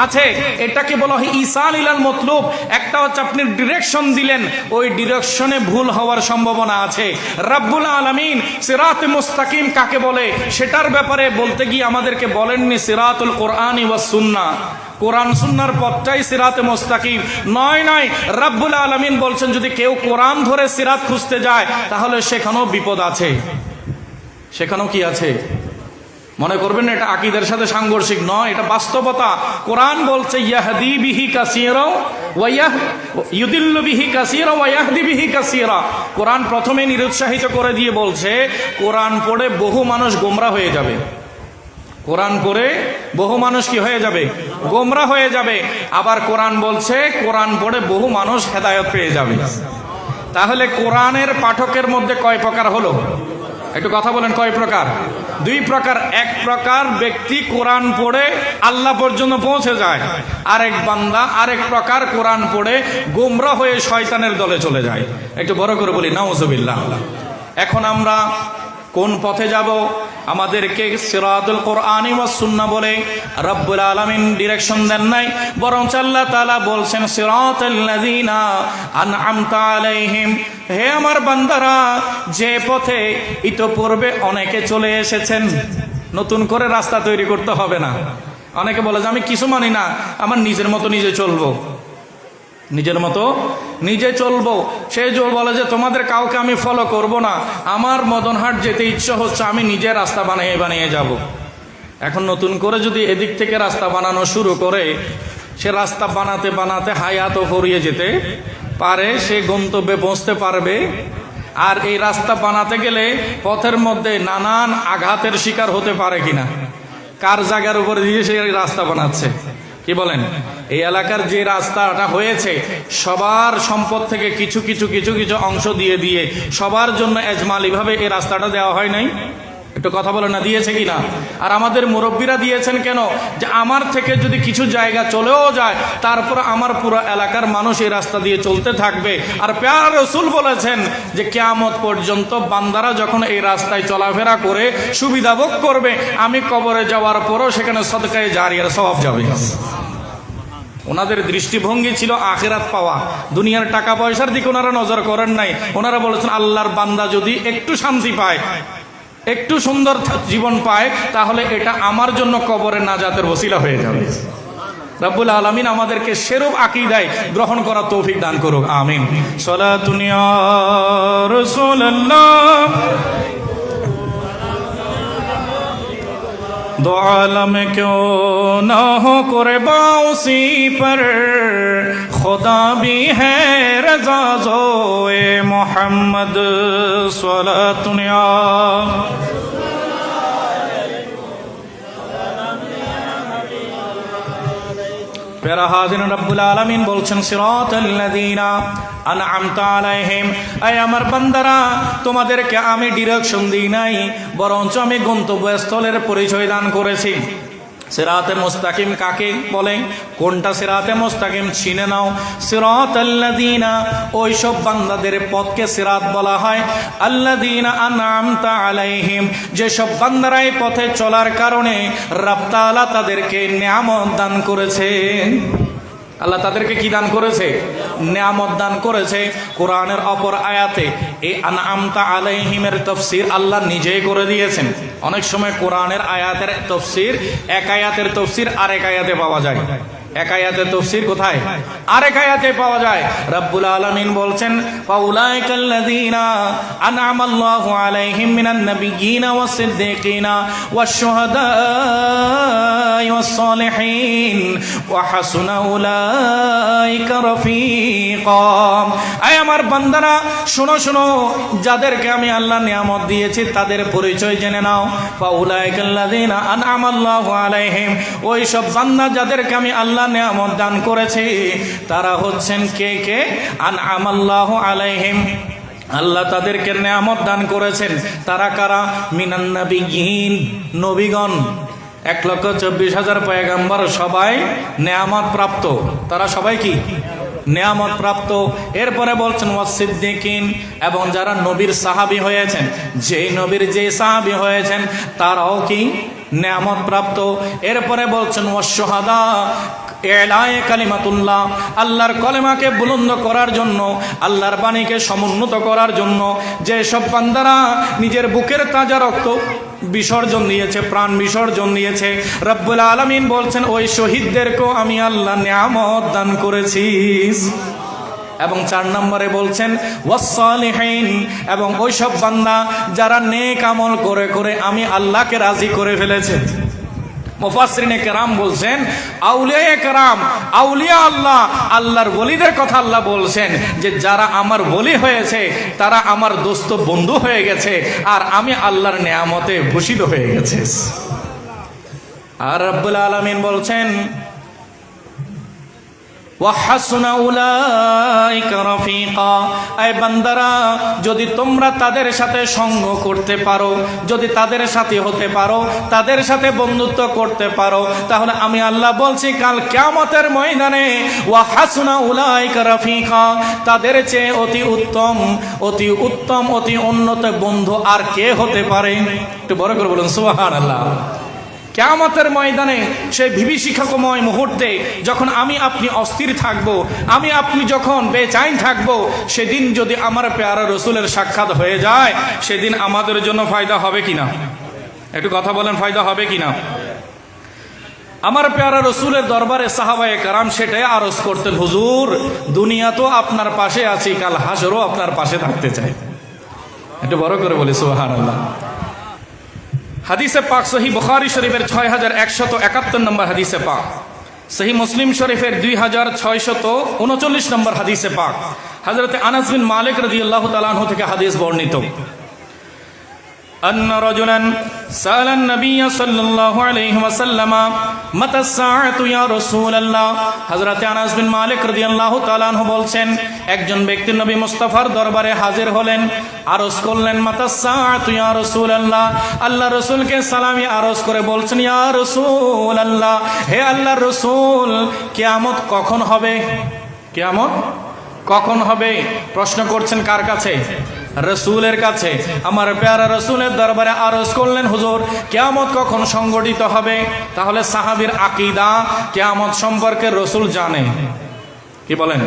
আছে। এটাকে বলা হয় ইসাল ইলাল মতলুব। একটা হচ্ছে আপনি ডিরেকশন দিলেন, ওই ডিরেকশনে ভুল হওয়ার সম্ভাবনা আছে। রব্বুল আলামিন সিরাতে মুস্তাকিম কাকে বলে সেটার ব্যাপারে বলতে গিয়ে আমাদেরকে বলেননি সিরাতুল কোরআন ওয়াস সুন্নাহ, কোরআন সুন্নাহর পথটাই সিরাতে মুস্তাকিম নয়। নয়, রব্বুল আলামিন বলছেন যদি কেউ কোরআন ধরে সিরাত খুঁজতে যায় তাহলে সেখানেও বিপদ আছে। সেখানেও কি আছে? মনে করবেন এটা আকীদার সাথে সাংঘর্ষিক নয়, এটা বাস্তবতা। কোরআন বলছে ইয়াহদি বিহি কাসীরা ওয়া ইউদিল্লু বিহি কাসীরা ওয়া ইয়াহদি বিহি কাসীরা। কোরআন প্রথমে নিরুৎসাহিত করে দিয়ে বলছে কোরআন পড়ে বহু মানুষ গোমরা হয়ে যাবে। কোরআন পড়ে বহু মানুষ কি হয়ে যাবে? গোমরা হয়ে যাবে। আবার কোরআন বলছে কোরআন পড়ে বহু মানুষ হেদায়েত পেয়ে যাবে। তাহলে কোরআনের পাঠকের মধ্যে কয় প্রকার হলো? একটু কথা বলেন, কয় প্রকার? দুই প্রকার। এক প্রকার ব্যক্তি কোরআন পড়ে আল্লাহ পর্যন্ত পৌঁছে যায়, আরেক বান্দা আরেক প্রকার কোরআন পড়ে গোমরা হয়ে শয়তানের দলে চলে যায়। একটু বড় করে বলি নাউজুবিল্লাহ। এখন আমরা কোন পথে যাব? আমাদেরকে সিরাতুল কোরআনি ওয়াস সুন্নাহ বলে রব্বুল আলামিন ডিরেকশন দেন নাই, বরং আল্লাহ তাআলা বলছেন সিরাতাল্লাযীনা আনআমতা আলাইহিম, হে আমার বান্দারা, যে পথে ইতোপূর্বে অনেকে চলে এসেছেন, নতুন করে রাস্তা তৈরি করতে হবে না। অনেকে বলে যে আমি কিছু মানি না, আমার নিজের মতো নিজে চলবো, নিজের মতো নিজে চলবো। সে বলে যে তোমাদের কাউকে আমি ফলো করব না, আমার মদনহাট যেতে ইচ্ছা হচ্ছে, আমি নিজে রাস্তা বানিয়ে বানিয়ে যাব। এখন নতুন করে যদি এদিক থেকে রাস্তা বানানো শুরু করে, সে রাস্তা বানাতে বানাতে হায়াতও ফুরিয়ে যেতে পারে, সে গন্তব্যে পৌঁছতে পারবে। আর এই রাস্তা বানাতে গেলে পথের মধ্যে নানান আঘাতের শিকার হতে পারে কিনা, কার জায়গার উপরে দিয়ে সে রাস্তা বানাচ্ছে। কি বলেন? এই এলাকার যে রাস্তাটা হয়েছে, সবার সম্পদ থেকে কিছু কিছু কিছু কিছু অংশ দিয়ে দিয়ে সবার জন্য এজমালিভাবে এই রাস্তাটা দেওয়া হয় নাই? একটু কথা বলেন না, দিয়েছে কিনা? আর আমাদের মুরব্বীরা দিয়েছেন কেন? যে আমার থেকে যদি কিছু জায়গা চলেও যায়, তারপর আমার পুরো এলাকার মানুষ এই রাস্তা দিয়ে চলতে থাকবে। আর প্যারা রাসূল বলেছেন যে কিয়ামত পর্যন্ত বান্দারা যখন এই রাস্তায় চলাফেরা করে সুবিধা ভোগ করবে, আমি কবরে যাওয়ার পরও সেখানে সদকায়ে জারিয়ার সওয়াব যাবে। ওনাদের দৃষ্টিভঙ্গি ছিল আখিরাত পাওয়া, দুনিয়ার টাকা পয়সার দিকে ওনারা নজর করেন নাই। ওনারা বলেছেন আল্লাহর বান্দা যদি একটু শান্তি পায়, একটু সুন্দর জীবন পায়, তাহলে এটা আমার জন্য কবরে নাজাতের ওসিলা হয়ে যাবে। রব্বুল আলামিন আমাদেরকে সেরূপ আকীদায় গ্রহণ করার তৌফিক দান করুক, আমিন। সালাতুন ইয়া রাসূলুল্লাহ, दो आलम क्यों ना हो कुर्बान उसी पर, खुदा भी है रज़ा ज़ोए मोहम्मद सलातुन या। প্যারা হাজির, রব্বুল আলামিন বলছেন সিরাতাল্লাযীনা আনআমতা আলাইহিম, আয় আমার বান্দারা, তোমাদেরকে আমি ডিরেকশন দিই নাই, বরঞ্চ আমি গন্তব্যস্থলের পরিচয় দান করেছি। সিরাতে মুস্তাকিম কাকে বলে? কোনটা সিরাতে মুস্তাকিম? চিনে নাও। সিরাতাল্লাযীনা, ওই সব বান্দাদের পথকে সিরাত বলা হয়। আল্লাযীনা আনআমতা আলাইহিম, যে সব বান্দারা এই পথে চলার কারণে রব তাআলা তাদেরকে নিয়ামত দান করেছে। আল্লাহ তাদেরকে কি দান করেছে? নিয়ামত দান করেছে। কোরআনের অপর আয়াতে এই আনআমতা আলাইহিমের তাফসীর আল্লাহ নিজেই করে দিয়েছেন। অনেক সময় কোরআনের আয়াতের তাফসীর, এক আয়াতের তাফসীর আরেক আয়াতে পাওয়া যায়। এক আয়াতের তাফসীর কোথায়? আরেক আয়াতে পাওয়া যায়। রব্বুল আলামিন বলছেন ফাউলাইকাল্লাযীনা আনআমাল্লাহু আলাইহিম মিনান নাবিয়্যিনা ওয়াস সিদ্দীকিনা ওয়াশ শুহাদাই ওয়াস সালিহিন ওয়া হাসুনা উলাইকা রাফীকা। আয় আমার বান্দারা, শোনো শোনো, যাদেরকে আমি আল্লাহ নিয়ামত দিয়েছি তাদের পরিচয় জেনে নাও। ফাউলাইকাল্লাযীনা আনআমাল্লাহু আলাইহিম, ওই সব বান্দা যাদেরকে আমি আল্লাহ নিয়ামত দান করেছি, তারা হচ্ছেন কে কে? আনআমাল্লাহু আলাইহিম, আল্লাহ তাদেরকে নিয়ামত দান করেছেন। তারা কারা? মিনান নাবিয়্যিন, নবীগণ। 1,24,000 পয়গম্বর সবাই নিয়ামত প্রাপ্ত। তারা সবাই কি? নিয়ামত প্রাপ্ত। এরপরে বলছেন ওয়াস সিদ্দীকিন, এবং যারা নবীর সাহাবী হয়েছেন, যেই নবীর যে সাহাবী হয়েছেন তারাও কি? নিয়ামত প্রাপ্ত। এরপরে বলছেন ওয়াস শুহাদা, এলায়ে কালিমাতুল্লাহ, আল্লাহর কলেমাকে বুলন্দ করার জন্য, আল্লাহর বাণীকে সমুন্নত করার জন্য যে সব বান্দারা নিজের বুকের তাজা রক্ত বিসর্জন দিয়েছে, প্রাণ বিসর্জন দিয়েছে, রব্বুল আলামিন বলছেন ওই শহীদদেরকেও আমি আল্লাহ নিয়ামত দান করেছি। এবং 4 নম্বরে বলছেন ওয়াস সালিহিন, এবং ওই সব বান্দা যারা নেক আমল করে করে আমি আল্লাহকে রাজি করে ফেলেছে। মুফাসসিরিনে কেরাম বলছেন আউলিয়ায়ে কেরাম, আউলিয়া আল্লাহ, আল্লাহর ওলিদের কথা আল্লাহ বলছেন যে যারা আমার ওলি হয়েছে তারা আমার দোস্ত বন্ধু হয়ে গেছে, আর আমি আল্লাহর নিয়ামতে ভূষিত হয়ে গেছে। আর রব্বুল আলামিন বলছেন ওয়াহাসুনা উলাইকা রাফিকা। এই বান্দারা, যদি তোমরা তাদের সাথে সঙ্গ করতে পারো, যদি তাদের সাথে হতে পারো, তাদের সাথে বন্ধুত্ব করতে পারো, তাহলে আমি আল্লাহ বলছি কাল কিয়ামতের ময়দানে ওয়াহাসুনা উলাইকা রাফিকা, তাদের চেয়ে অতি উত্তম, অতি উত্তম, অতি উন্নত বন্ধু আর কে হতে পারে? একটু বড় করে বলুন সুবহানাল্লাহ। কিয়ামতের ময়দানে সেই বিভীষিকাময় মুহূর্তে যখন আমি আপনি অস্থির থাকব, আমি আপনি যখন বেচাইন থাকব, সেদিন যদি আমার পেয়ারা রসুলের সাক্ষাৎ হয়ে যায়, সেদিন আমাদের জন্য ফায়দা হবে কিনা? একটু কথা বলেন, ফায়দা হবে কিনা? আমার পেয়ারা রসুলের দরবারে সাহাবায়ে কেরাম সেটাই আরজ করতেন, হুজুর দুনিয়া তো আপনার পাশে আছি, কাল হাসরও আপনার পাশে থাকতে চাই। একটু বড় করে বলি সুবহানাল্লাহ। হাদিসে পাক সহি বুখারী শরীফের 6171 নম্বর হাদিসে পাক, সহি মুসলিম শরীফের 2639 নম্বর হাদিসে পাক, হযরত আনাস বিন মালিক রাদিয়াল্লাহু তাআলা আনহু থেকে হাদিস বর্ণিত, أن رجلا سأل النبي صلى الله عليه وسلم متى الساعة يا رسول الله। হযরত আনাস বিন মালিক রাদিয়াল্লাহু তাআলা আনহু বলছেন, একজন ব্যক্তি নবী মুস্তাফার দরবারে হাজির হলেন, আরজ করলেন মাতা সাআতু ইয়া রাসূলুল্লাহ, আল্লাহ রাসূলকে সালামি আরজ করে বলছেন, ইয়া রাসূলুল্লাহ, হে আল্লাহর রাসূল, কিয়ামত কখন হবে? কিয়ামত কখন হবে? প্রশ্ন করছেন কার কাছে? রসুলের কাছে। আমার প্যারা রসুলের দরবারে আরজ করলেন, হুজুর কিয়ামত কখন সংগঠিত হবে? তাহলে সাহাবীর আকীদা কিয়ামত সম্পর্কে রসুল জানে। কি বলেন?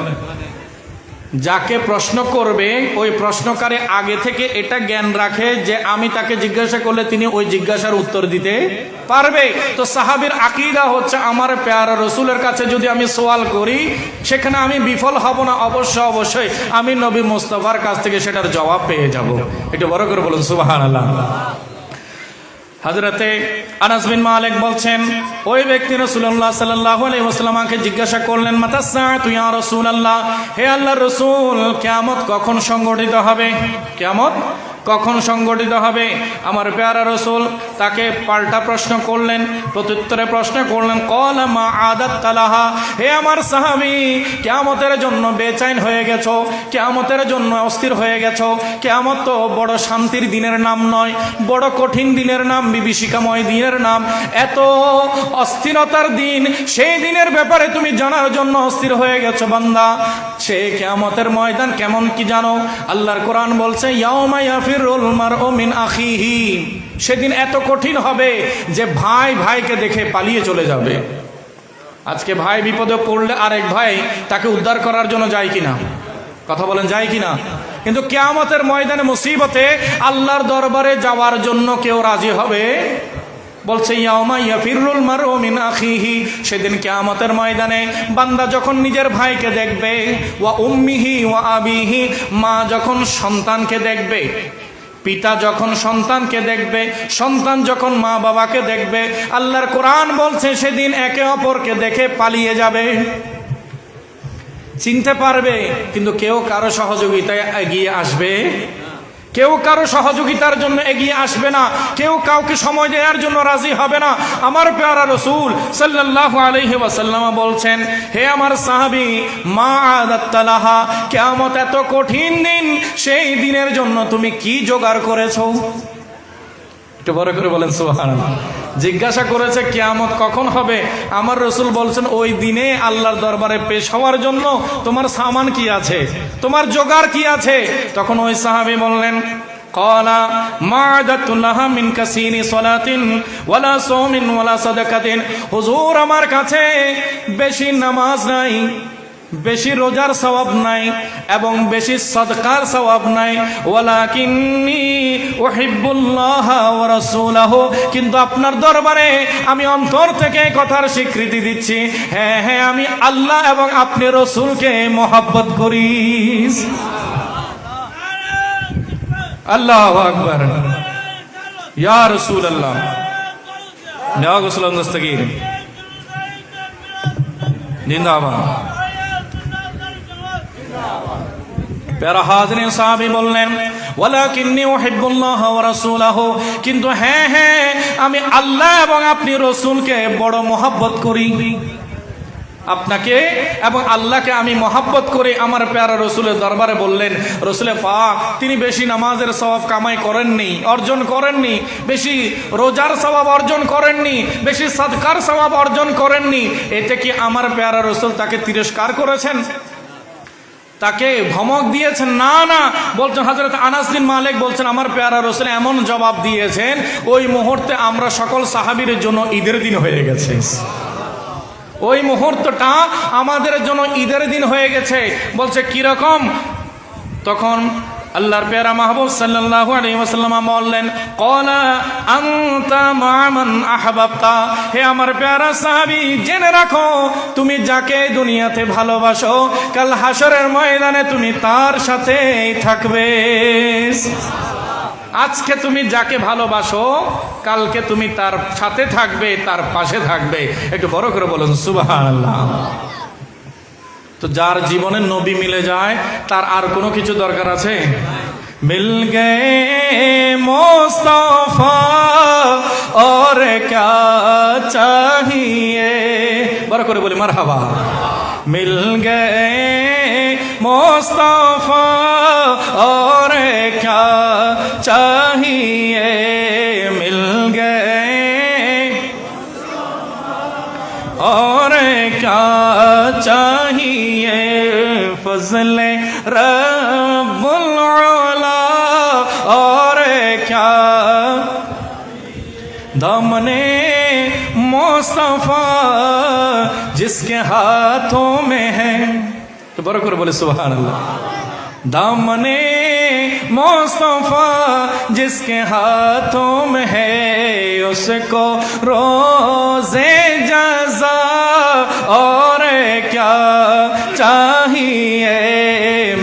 যাকে প্রশ্ন করবে ওই প্রশ্নকারী আগে থেকে এটা জ্ঞান রাখে যে আমি তাকে জিজ্ঞাসা করলে তিনি ওই জিজ্ঞাসার উত্তর দিতে পারবে। তো সাহাবীর আকীদা হচ্ছে, আমার প্যারা রসুলের কাছে যদি আমি সওয়াল করি সেখানে আমি বিফল হব না, অবশ্যই আমি নবী মুস্তাফার কাছ থেকে সেটার জবাব পেয়ে যাব। একটু বড় করে বলুন সুবহানাল্লাহ। হযরতে আনাস বিন মালিক বলছেন, ওই ব্যক্তি রাসূলুল্লাহ সাল্লাল্লাহু আলাইহি ওয়াসাল্লামকে জিজ্ঞাসা করলেন, মাতা সাআতু ইয়া রাসূলুল্লাহ, হে আল্লাহর রাসূল, কিয়ামত কখন সংগঠিত হবে? কিয়ামত কখন সংগঠিত হবে? আমার প্যারা রসুল তাকে পাল্টা প্রশ্ন করলেন, প্রত্যুত্তরে প্রশ্ন করলেন, ক্বালা মা আদাত্তালাহা, হে আমার সাহাবী, কিয়ামতের জন্য বেচैन হয়ে গেছো, কিয়ামতের জন্য অস্থির হয়ে গেছো। কিয়ামত তো বড় শান্তির দিনের নাম নয়, বড় কঠিন দিনের নাম, বিভীষিকাময় দিনের নাম, এত অস্থিরতার দিন, সেই দিনের ব্যাপারে তুমি জানার জন্য অস্থির হয়ে গেছো বান্দা। সে কিয়ামতের ময়দান কেমন কি জানো? আল্লাহর কোরআন বলছে, ইয়াউমা ইয়াফিরুল মারউ মিন আখিহি, সেদিন এত কঠিন হবে যে ভাই ভাইকে দেখে পালিয়ে চলে যাবে। আজকে ভাই বিপদে পড়লে আরেক ভাই তাকে উদ্ধার করার জন্য যায় কিনা? কথা বলেন, যায় কিনা? কিন্তু কিয়ামতের ময়দানে মুসিবতে আল্লাহর দরবারে যাওয়ার জন্য কেউ রাজি হবে? বলছে ইয়াউমা ইয়াফিরুল মারউ মিন আখিহি, সেদিন কিয়ামতের ময়দানে বান্দা যখন নিজের ভাইকে দেখবে, ওয়া উম্মিহি ওয়া আবিহি, মা যখন সন্তানকে দেখবে, পিতা যখন সন্তানকে দেখবে, সন্তান যখন মা বাবাকে দেখবে, আল্লাহর কোরআন বলছে সেদিন একে অপরকে দেখে পালিয়ে যাবে, চিনতে পারবে, কিন্তু কেউ কারো সহযোগিতায় এগিয়ে আসবে, কেউ কারো সহযোগিতার জন্য এগিয়ে আসবে না, কেউ কাউকে সময় দেওয়ার জন্য রাজি হবে না। আমার প্যারা রাসূল সাল্লাল্লাহু আলাইহি ওয়াসাল্লাম বলছেন, হে আমার সাহাবী, মা আদাত্তালাহা, কিয়ামত এত কঠিন দিন, সেই দিনের জন্য তুমি কি জোগাড় করেছো? একটু বড় করে বলেন সুবহানাল্লাহ। জিজ্ঞাসা করেছে কিয়ামত কখন হবে? আমার রাসূল বলছেন, ওই দিনে আল্লাহর দরবারে পেশ হওয়ার জন্য তোমার সামান কি আছে, তোমার জোগাড় কি আছে? তখন ওই সাহাবী বললেন, ক্বালা মা আদাতুল্লাহা মিন কাসিরি সালাতিন ওয়ালা সাওমিন ওয়ালা সাদাকাতিন, হুজুর আমার কাছে বেশি নামাজ নাই, বেশি রোজার সওয়াব নাই, এবং বেশি সদকার সওয়াব নাই, ওয়ালাকিন্নী উহিব্বুল্লাহ ওয়া রাসূলাহু, কিন্তু আপনার দরবারে আমি অন্তর থেকে কথার স্বীকৃতি দিচ্ছি, হ্যাঁ হ্যাঁ আমি আল্লাহ এবং আপনি রাসূলকে মহব্বত করি। আল্লাহু আকবার, ইয়া রাসূলুল্লাহ, ইয়া রাসূলুল্লাহ মুস্তাকির জিন্দাবাদ। প্যারা হাজরিন, সাহাবী বললেন, ওয়ালাকিন্নী উহিব্বুল্লাহ ওয়া রাসূলাহু, কিন্তু হ্যাঁ হ্যাঁ আমি আল্লাহ এবং আপনি রাসূলকে বড় মহব্বত করি। আপনাকে এবং আল্লাহকে আমি মহাব্বত করে আমার প্যারা রসুলের দরবারে বললেন, রসুলে পাক তিনি বেশি নামাজের সওয়াব কামাই করেননি, অর্জন করেননি, বেশি রোজার সওয়াব অর্জন করেননি, বেশি সাদকার সওয়াব অর্জন করেননি। এতে কি আমার প্যারা রসুল তাকে তিরস্কার করেছেন, তাকে ধমক দিয়েছেন? না না, বলছেন হযরত আনাস বিন মালিক বলছেন আমার প্যারা রসুল এমন জবাব দিয়েছেন ওই মুহূর্তে আমরা সকল সাহাবীর জন্য ঈদের দিন হয়ে গেছে। ওই মুহূর্তটা আমাদের জন্য ঈদের দিন হয়ে গেছে। বলছে কিরকম? তখন আল্লাহর প্যারা মাহবুব সাল্লাল্লাহু আলাইহি ওয়াসাল্লাম বললেন, ক্বালা আনতা মা মান আহবাবতা, হে আমার প্যারা সাহাবী জেনে রাখো তুমি যাকে দুনিয়াতে ভালোবাসো কাল হাসরের ময়দানে তুমি তার সাথেই থাকবে। আজকে তুমি যাকে ভালোবাসো কালকে তুমি তার সাথে থাকবে, তার পাশে থাকবে। একটু বড় করে বলুন সুবহানাল্লাহ। তো যার জীবনে নবী মিলে যায় তার আর কোনো কিছু দরকার আছে? মিল গে মুস্তাফা और क्या चाहिए, বড় করে বলি মারহাবা। মিল গে মুস্তাফা और क्या चाहिए, मिल गए और क्या चाहिए, फज़ले रब्बुल आला और क्या, दामने मुस्तफा जिसके हाथों में है, तो बड़ा कर बोले सुभान अल्लाह। दामने मुस्तफा जिसके हाथों में है उसको रोज़े जज़ा और क्या चाहिए,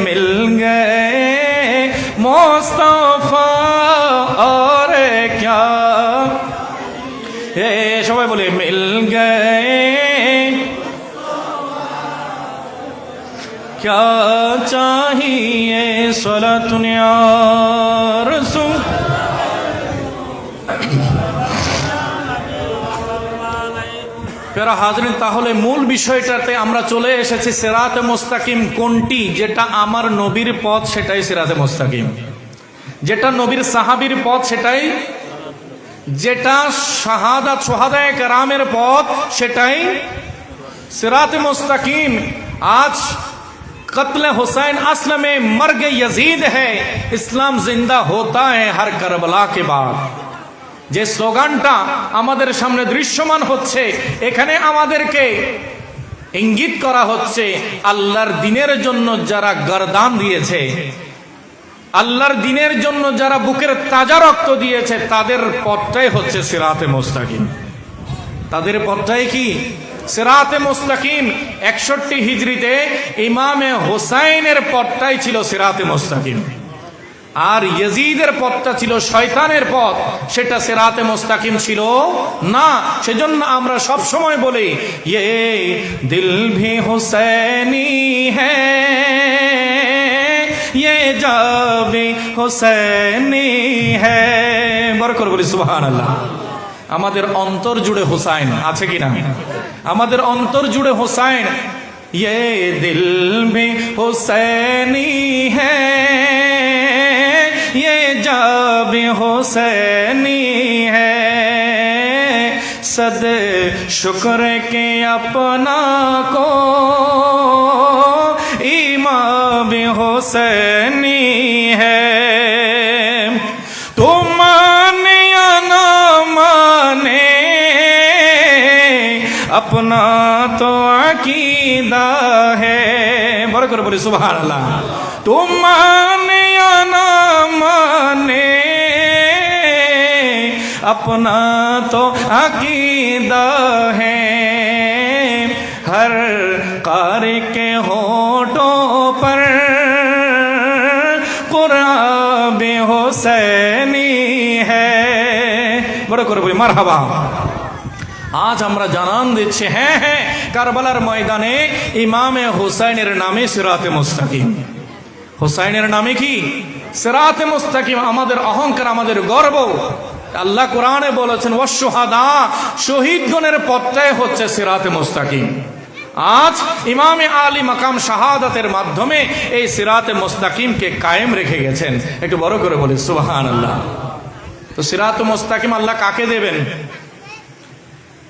मिल गए मुस्तफा और क्या, সবাই বলে মিল গয়ে क्या चाहिए, सलातुन या रसूल। প্যারা হাজরিন, তাহলে মূল বিষয়টাতে আমরা চলে এসেছি। সিরাতে মুস্তাকিম কোনটি? যেটা আমার নবীর পথ সেটাই সিরাতে মুস্তাকিম, যেটা নবীর সাহাবীর পথ সেটাই, যেটা শাহাদাত শুহাদায়ে কেরামের পথ সেটাই সিরাতে মুস্তাকিম। आज कत्ल हुसैन असल में मर्ग यजीद है, इस्लाम जिंदा होता है हर करबला के बाद। যে স্লোগানটা আমাদের সামনে দৃশ্যমান হচ্ছে, এখানে আমাদেরকে ইঙ্গিত করা হচ্ছে আল্লাহর দ্বীনের জন্য যারা গর্দান দিয়েছে, আল্লাহর দ্বীনের জন্য যারা বুকের তাজা রক্ত দিয়েছে তাদের পথটাই হচ্ছে সিরাতে মুস্তাকিম। তাদের পথটাই কি? সিরাতে মুস্তাকিম। 61 হিজরিতে ইমামে হোসাইনের পথটাই ছিল সিরাতে মুস্তাকিম, আর ইয়াজিদের পথটা ছিল শয়তানের পথ, সেটা সিরাতে মুস্তাকিম ছিল না। সেজন্য আমরা সব সময় বলি ये दिल भी हुसैनी है, ये जा भी हुसैनी है, বড় করে বলি সুবহানাল্লাহ। আমাদের অন্তর জুড়ে হুসাইন আছে কিনা? আমাদের অন্তর জুড়ে হুসাইন। ये दिल भी हुसैनी है, ये जा भी हुसैनी है, सद शुक्र के अपना को इमाम भी हुसैनी है। तो माने या ना माने अपना तो अकीदा है, बड़ा कर बोले सुभान अल्लाह। तो माने या ना माने अपना तो अकीदा है, हर कारी के होठों पर कुरान भी हुसैनी है, बड़ा कर बोले मरहबा। আজ আমরা জানান দিচ্ছি, হ্যাঁ হ্যাঁ, কারবালার ময়দানে ইমামে হুসাইনের নামে সিরাতে মুস্তাকিম। হুসাইনের নামে কি? সিরাতে মুস্তাকিম। আমাদের অহংকার, আমাদের গর্ব। আল্লাহ কোরআনে বলেছেন ওয়াশুহাদা, শহীদগণের পথটাই হচ্ছে সিরাতে মুস্তাকিম। আজ ইমামে আলী মাকাম শাহাদাতের মাধ্যমে এই সিরাতে মুস্তাকিমকে কায়েম রেখে গেছেন। একটু বড় করে বলি সুবহানাল্লাহ। তো সিরাতে মুস্তাকিম আল্লাহ কাকে দেবেন?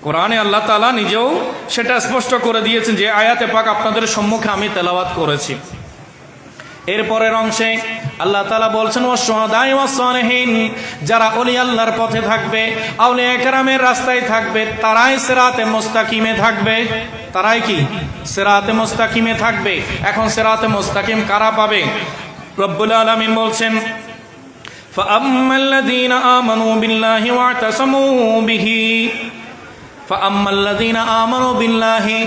কোরআনে আল্লাহ তাআলা নিজেও সেটা স্পষ্ট করে দিয়েছেন, যে আয়াতে পাক আপনাদের সম্মুখে আমি তেলাওয়াত করেছি। এরপরের অংশে আল্লাহ তাআলা বলছেন, ওয়াস-শুহাদা'i ওয়াস-সালিহিন, যারা ওলি আল্লাহর পথে থাকবে, আউলিয়া কেরামের রাস্তায় থাকবে, তারাই সিরাতে মুস্তাকিমে থাকবে। তারাই কি? সিরাতে মুস্তাকিমে থাকবে। এখন সিরাতে মুস্তাকিম কারা পাবে? রব্বুল আলামিন বলছেন, ফাআম্মাল্লাযীনা আমানু বিল্লাহি ওয়া'তাসামু বিহি, ফাআম্মাল্লাযীনা আমানু বিল্লাহি,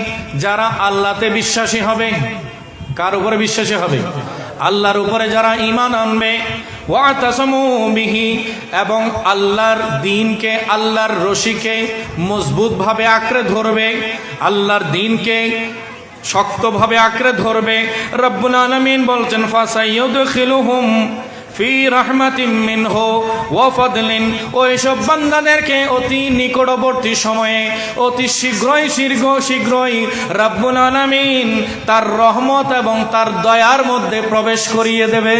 যারা আল্লাহতে বিশ্বাসী হবে। কার উপরে বিশ্বাসী হবে? আল্লাহর উপরে যারা ঈমান আনবে, ওয়া'তাসামু বিহি, এবং আল্লাহর দ্বীনকে, আল্লাহর রশিকে মজবুতভাবে আঁকড়ে ধরবে, আল্লাহর দ্বীনকে শক্তভাবে আঁকড়ে ধরবে। রব্বুল আলামিন বলছেন, ফাসাইয়ুদখিলুহুম ফি রাহমাতিম মিনহু ওয়া ফাদলিন, ওইসব বান্দাদেরকে অতি নিকটবর্তী সময়ে, অতি শীঘ্রই রব্বুল আলামিন তার রহমত এবং তার দয়ার মধ্যে প্রবেশ করিয়ে দেবে।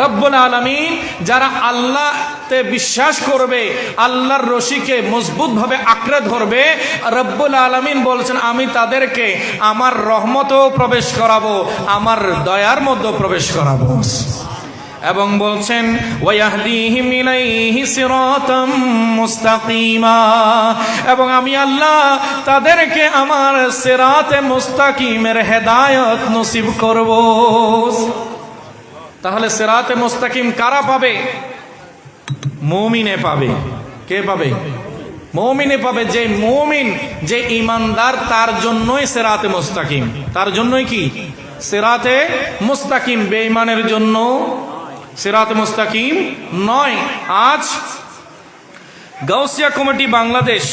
রব্বুল আলামিন যারা আল্লাহতে বিশ্বাস করবে, আল্লাহর রশিকে মজবুতভাবে আঁকড়ে ধরবে, রব্বুল আলামিন বলছেন আমি তাদেরকে আমার রহমতেও প্রবেশ করাবো, আমার দয়ার মধ্যে প্রবেশ করাবো। এবং বলছেন, ওয়াহদিহিম ইলাইহি সিরাতাম মুস্তাকিমা, এবং আমি আল্লাহ তাদেরকে আমার সিরাতে মুস্তাকিমের হেদায়েত নসিব করব। তাহলে সিরাতে মুস্তাকিম কারা পাবে? মুমিনে পাবে। কে পাবে? মুমিনে পাবে। যে মুমিন, যে ঈমানদার, তার জন্যই সিরাতে মুস্তাকিম। তার জন্যই কি? সিরাতে মুস্তাকিম। বেঈমানের জন্য সিরাতে মুস্তাকিম নয়। আজ গাউসিয়া কমিটি বাংলাদেশ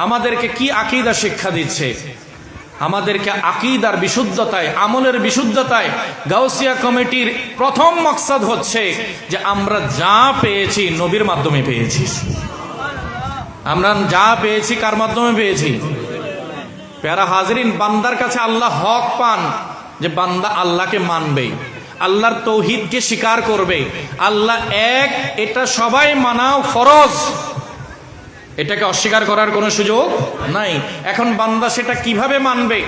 আমাদেরকে কি আকীদা শিক্ষা দিচ্ছে? আমাদেরকে আকীদার বিশুদ্ধতায়, আমলের বিশুদ্ধতায় গাউসিয়া কমিটির প্রথম মকসদ হচ্ছে যে আমরা যা পেয়েছি নবীর মাধ্যমে পেয়েছি। আমরা যা পেয়েছি কার মাধ্যমে পেয়েছি? প্যারা হাজরিন, বান্দার কাছে আল্লাহ হক পান যে বান্দা আল্লাহকে মানবে, আল্লাহর তৌহিদকে স্বীকার করবে। আল্লাহ এক, এটা সবাই মানাও ফরজ, এটাকে অস্বীকার করার কোনো সুযোগ নাই। এখন বান্দা সেটা কিভাবে মানবে?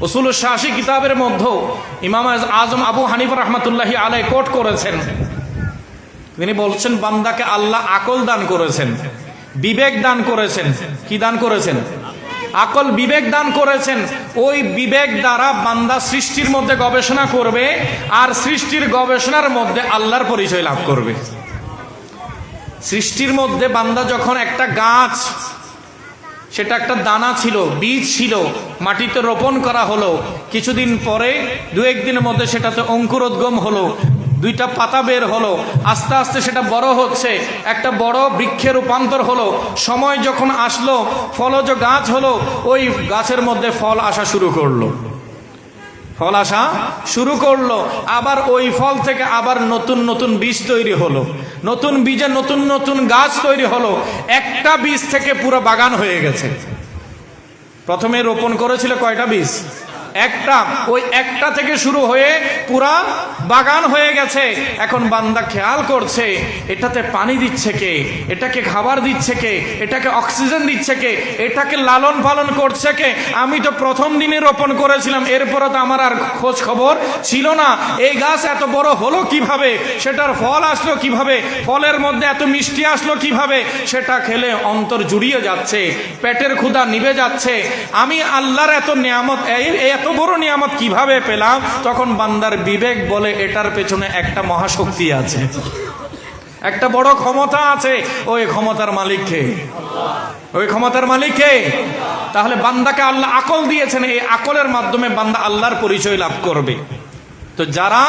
উসুলুশ শাসি কিতাবের মধ্যে ইমাম আজম আবু হানিফা রাহমাতুল্লাহি আলাইহি কোট করেছেন। তিনি বলছেন, বান্দাকে আল্লাহ আকল দান করেছেন, বিবেক দান করেছেন। কি দান করেছেন? আকল, বিবেক দান করেছেন। ওই বিবেক দ্বারা বান্দা সৃষ্টির মধ্যে গবেষণা করবে, আর সৃষ্টির গবেষণার মধ্যে আল্লাহর পরিচয় লাভ করবে। সৃষ্টির মধ্যে বান্দা যখন একটা গাছ, সেটা একটা দানা ছিল, বীজ ছিল, মাটিতে রোপণ করা হলো, কিছুদিন পরে দু একদিনের মধ্যে সেটাতে অঙ্কুরোদ্গম হলো, দুইটা পাতা বের হলো, আস্তে আস্তে সেটা বড় হচ্ছে, একটা বড় বৃক্ষে রূপান্তর হলো। সময় যখন আসলো, ফলজ গাছ হলো, ওই গাছের মধ্যে ফল আসা শুরু করলো, ফল আসা শুরু করলো। আবার ওই ফল থেকে আবার নতুন নতুন বীজ তৈরি হলো, নতুন বীজে নতুন নতুন গাছ তৈরি হলো। একটা বীজ থেকে পুরো বাগান হয়ে গেছে। প্রথমে রোপণ করেছিল কয়টা বীজ? একটা। ওই একটা থেকে শুরু হয়ে পুরা বাগান হয়ে গেছে। এখন বান্দা খেয়াল করছে, এটাতে পানি দিচ্ছে কে, এটাকে খাবার দিচ্ছে কে, এটাকে অক্সিজেন দিচ্ছে কে, এটাকে লালন পালন করছে কে? আমি তো প্রথম দিনে রোপণ করেছিলাম, এরপরে তো আমার আর খোঁজ খবর ছিল না। এই গাছ এত বড় হলো কিভাবে, সেটার ফল আসলো কিভাবে, ফলের মধ্যে এত মিষ্টি আসলো কিভাবে, সেটা খেলে অন্তর জুড়িয়ে যাচ্ছে, পেটের ক্ষুধা নিভে যাচ্ছে। আমি আল্লাহর এত নিয়ামত, এত বড় নিয়ামত কিভাবে পেলাম? তখন বান্দার বিবেক বলে এটার পেছনে একটা মহাশক্তি আছে, একটা বড় ক্ষমতা আছে। ওই ক্ষমতার মালিক কে? ওই ক্ষমতার মালিক কে? তাহলে বান্দাকে আল্লাহ আকল দিয়েছেন, এই আকলের মাধ্যমে বান্দা আল্লাহর পরিচয় লাভ করবে। তো যারা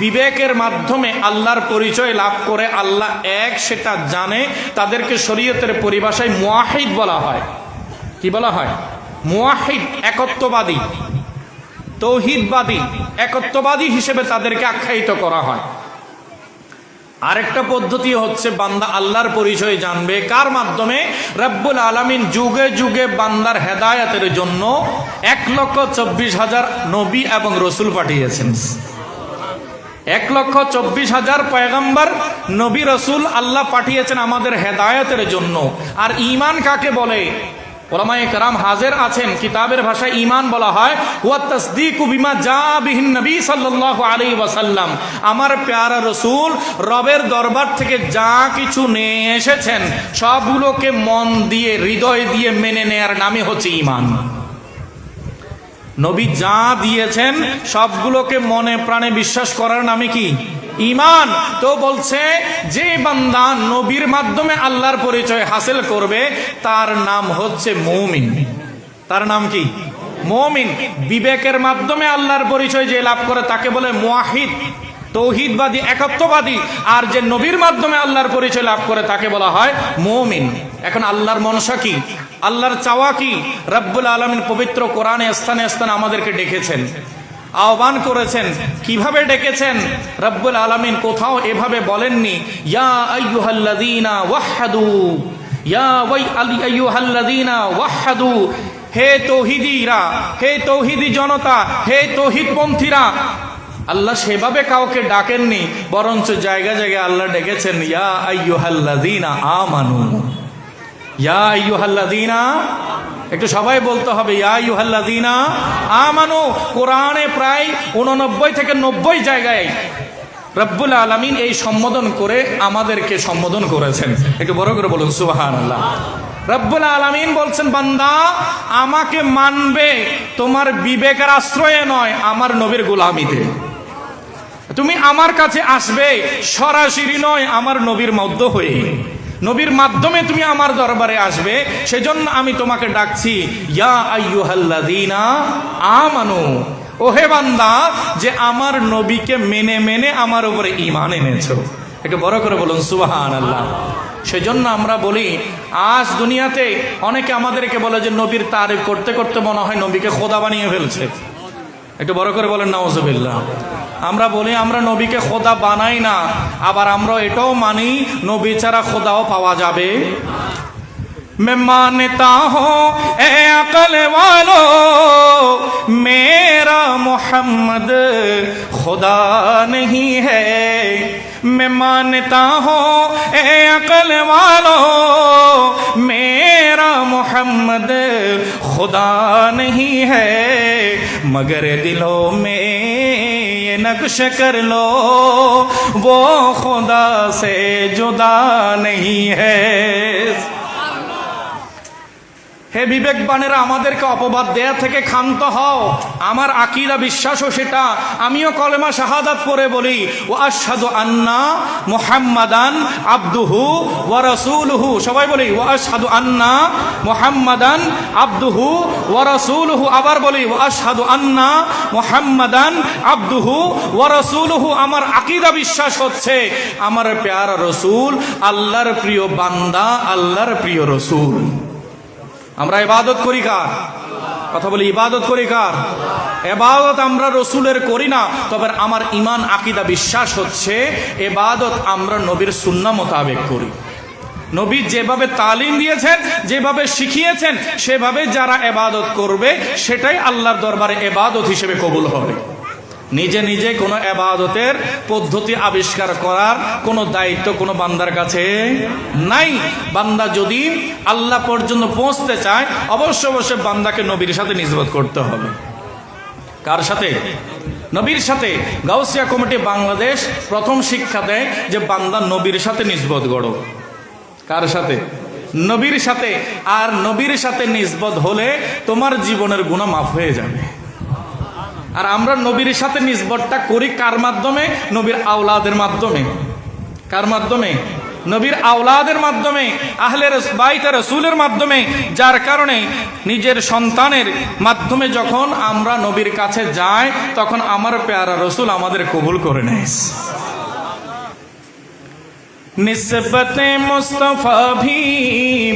বিবেকের মাধ্যমে আল্লাহর পরিচয় লাভ করে, আল্লাহ এক সেটা জানে, তাদেরকে শরীয়তের পরিভাষায় মুওয়াহিদ বলা হয়। কি বলা হয়? মুওয়াহিদ, একত্ববাদী, তৌহিদবাদী, একত্ববাদী হিসেবে তাদেরকে আখ্যায়িত করা হয়। আরেকটা পদ্ধতি হচ্ছে বান্দা আল্লাহর পরিচয় জানবে কার মাধ্যমে? রব্বুল আলামিন যুগে যুগে বান্দার হেদায়েতের জন্য 1,24,000 নবী এবং রসুল পাঠিয়েছেন। 1,24,000 পয়গম্বর নবী রসুল আল্লাহ পাঠিয়েছেন আমাদের হেদায়েতের জন্য। আর ঈমান কাকে বলে? উলামায়ে কেরাম হাজির আছেন, কিতাবের ভাষায় ঈমান বলা হয় ওয়া তাসদীকু বিমা জা বিহিন নবী সাল্লাল্লাহু আলাইহি ওয়াসাল্লাম। আমার প্যারা রসুল রবের দরবার থেকে যা কিছু নিয়ে এসেছেন সবগুলোকে মন দিয়ে হৃদয় দিয়ে মেনে নেয়ার নামই হচ্ছে ঈমান। নবী যা দিয়েছেন সবগুলোকে মনে প্রাণে বিশ্বাস করার নামে কি? ঈমান। তো বলছে যে বান্দা নবীর মাধ্যমে আল্লাহর পরিচয় হাসিল করবে তার নাম হচ্ছে মুমিন। তার নাম কি? মুমিন। বিবেকের মাধ্যমে আল্লাহর পরিচয় যে লাভ করে তাকে বলে মুওয়াহিদ, তৌহিদবাদী, একত্ববাদী। আর যে নবীর মাধ্যমে আল্লাহর পরিচয় লাভ করে তাকে বলা হয় মুমিন। এখন আল্লাহর মনসা কি? আল্লাহর চাওয়া কি? রব্বুল আলামিন পবিত্র কোরআনে স্থানে স্থানে আমাদেরকে ডেকেছেন, আহ্বান করেছেন। কিভাবে ডেকেছেন? রব্বুল আলামিন কোথাও এভাবে বলেননি ইয়া আইয়ুহাল্লাযীনা ওয়াহহাদু, ইয়া আইয়ুহাল্লাযীনা ওয়াহহাদু, হে তৌহিদীরা, হে তৌহিদি জনতা, হে তৌহিদপন্থীরা। আল্লাহ সেভাবে কাউকে ডাকেননি, বরঞ্চ জায়গা জায়গায় আল্লাহ ডেকেছেন ইয়া আইয়ুহাল্লাযীনা আমানু, ইয়া আইয়ুহাল্লাযীনা। একটু সবাই বলতে হবে ইয়া আইয়ুহাল্লাযীনা আমানু। কোরআনে প্রায় 89 থেকে 90 জায়গায় রব্বুল আলামিন এই সম্বোধন করে আমাদেরকে সম্বোধন করেছেন। একটু বড় করে বলুন সুবহানাল্লাহ। রব্বুল আলামিন বলছেন বান্দা আমাকে মানবে তোমার বিবেকের আশ্রয়ে নয়, আমার নবীর গোলামিতে। তুমি আমার কাছে আসবে সরাসরি নয়, আমার নবীর মধ্য হয়ে, নবীর মাধ্যমে তুমি আমার দরবারে আসবে। সেজন্য আমি তোমাকে ডাকছি ইয়া আইয়ুহাল্লাযীনা আমানু, ওহে বান্দা যে আমার নবীকে মেনে মেনে আমার উপরে ঈমান এনেছো। একটু বড় করে বলুন সুবহানাল্লাহ। সেজন্য আমরা বলি আজ দুনিয়াতে অনেকে আমাদেরকে বলে যে নবীর তারিফ করতে করতে মনে হয় নবীকে খোদা বানিয়ে ফেলছে। একটু বড় করে বলেন নাউজুবিল্লাহ। আমরা বলি আমরা নবীকে খোদা বানাই না, আবার আমরা এটাও মানি নবী ছাড়া খোদাও পাওয়া যাবে। मैं मानता हूँ ए अकल वालों मेरा मोहम्मद खुदा नहीं है। मैं मानता हूँ ए अकल वालों मेरा मोहम्मद खुदा नहीं है, मगर दिलों में ये नक्श कर लो वो खुदा से जुदा नहीं है। হে বিবেকবানেরা, আমাদেরকে অপবাদ দেয়া থেকে ক্ষান্ত হও। আমার আকীদা বিশ্বাসও সেটা। আমিও কলেমা শাহাদাত পড়ে বলি ওয়া আশহাদু আন্না মুহাম্মাদান আবদুহু ওয়া রাসূলুহু। সবাই বলি ওয়া আশহাদু আন্না মুহাম্মাদান আবদুহু ওয়া রাসূলুহু। আবার বলি ওয়া আশহাদু আন্না মুহাম্মাদান আবদুহু ওয়া রাসূলুহু। আমার আকীদা বিশ্বাস হচ্ছে আমার প্যারা রসূল আল্লাহর প্রিয় বান্দা, আল্লাহর প্রিয় রসূল। আমরা ইবাদত করি কার? কথা বলি ইবাদত করি কার? ইবাদত আমরা রসুলের করি না, তবে আমার ঈমান আকীদা বিশ্বাস হচ্ছে ইবাদত আমরা নবীর সুন্নাহ মোতাবেক করি। নবী যেভাবে তালিম দিয়েছেন, যেভাবে শিখিয়েছেন, সেভাবে যারা ইবাদত করবে সেটাই আল্লাহর দরবারে ইবাদত হিসেবে কবুল হবে। নিজে নিজে কোনো ইবাদতের পদ্ধতি আবিষ্কার করার কোনো দায়িত্ব কোনো বান্দার কাছে নাই। বান্দা যদি আল্লাহ পর্যন্ত পৌঁছতে চায় অবশ্যই বান্দাকে নবীর সাথে নিসবত করতে হবে। কার সাথে? নবীর সাথে। গাউসিয়া কমিটি বাংলাদেশ প্রথম শিক্ষা দেয় যে বান্দা নবীর সাথে নিসবত গড়ো। কার সাথে? নবীর সাথে। আর নবীর সাথে নিসবত হলে তোমার জীবনের গুনাহ মাফ হয়ে যাবে। আর আমরা নবীর সাথে নিসবতটা করি কার মাধ্যমে? নবীর আওলাদের মাধ্যমে। কার মাধ্যমে? নবীর আওলাদের মাধ্যমে, আহলে বাইতে রাসূলের মাধ্যমে। যার কারণে নিজের সন্তানের মাধ্যমে যখন আমরা নবীর কাছে যাই তখন আমার প্যারা রসূল আমাদের কবুল করে নেয়। নিসবতে মুস্তাফা ভি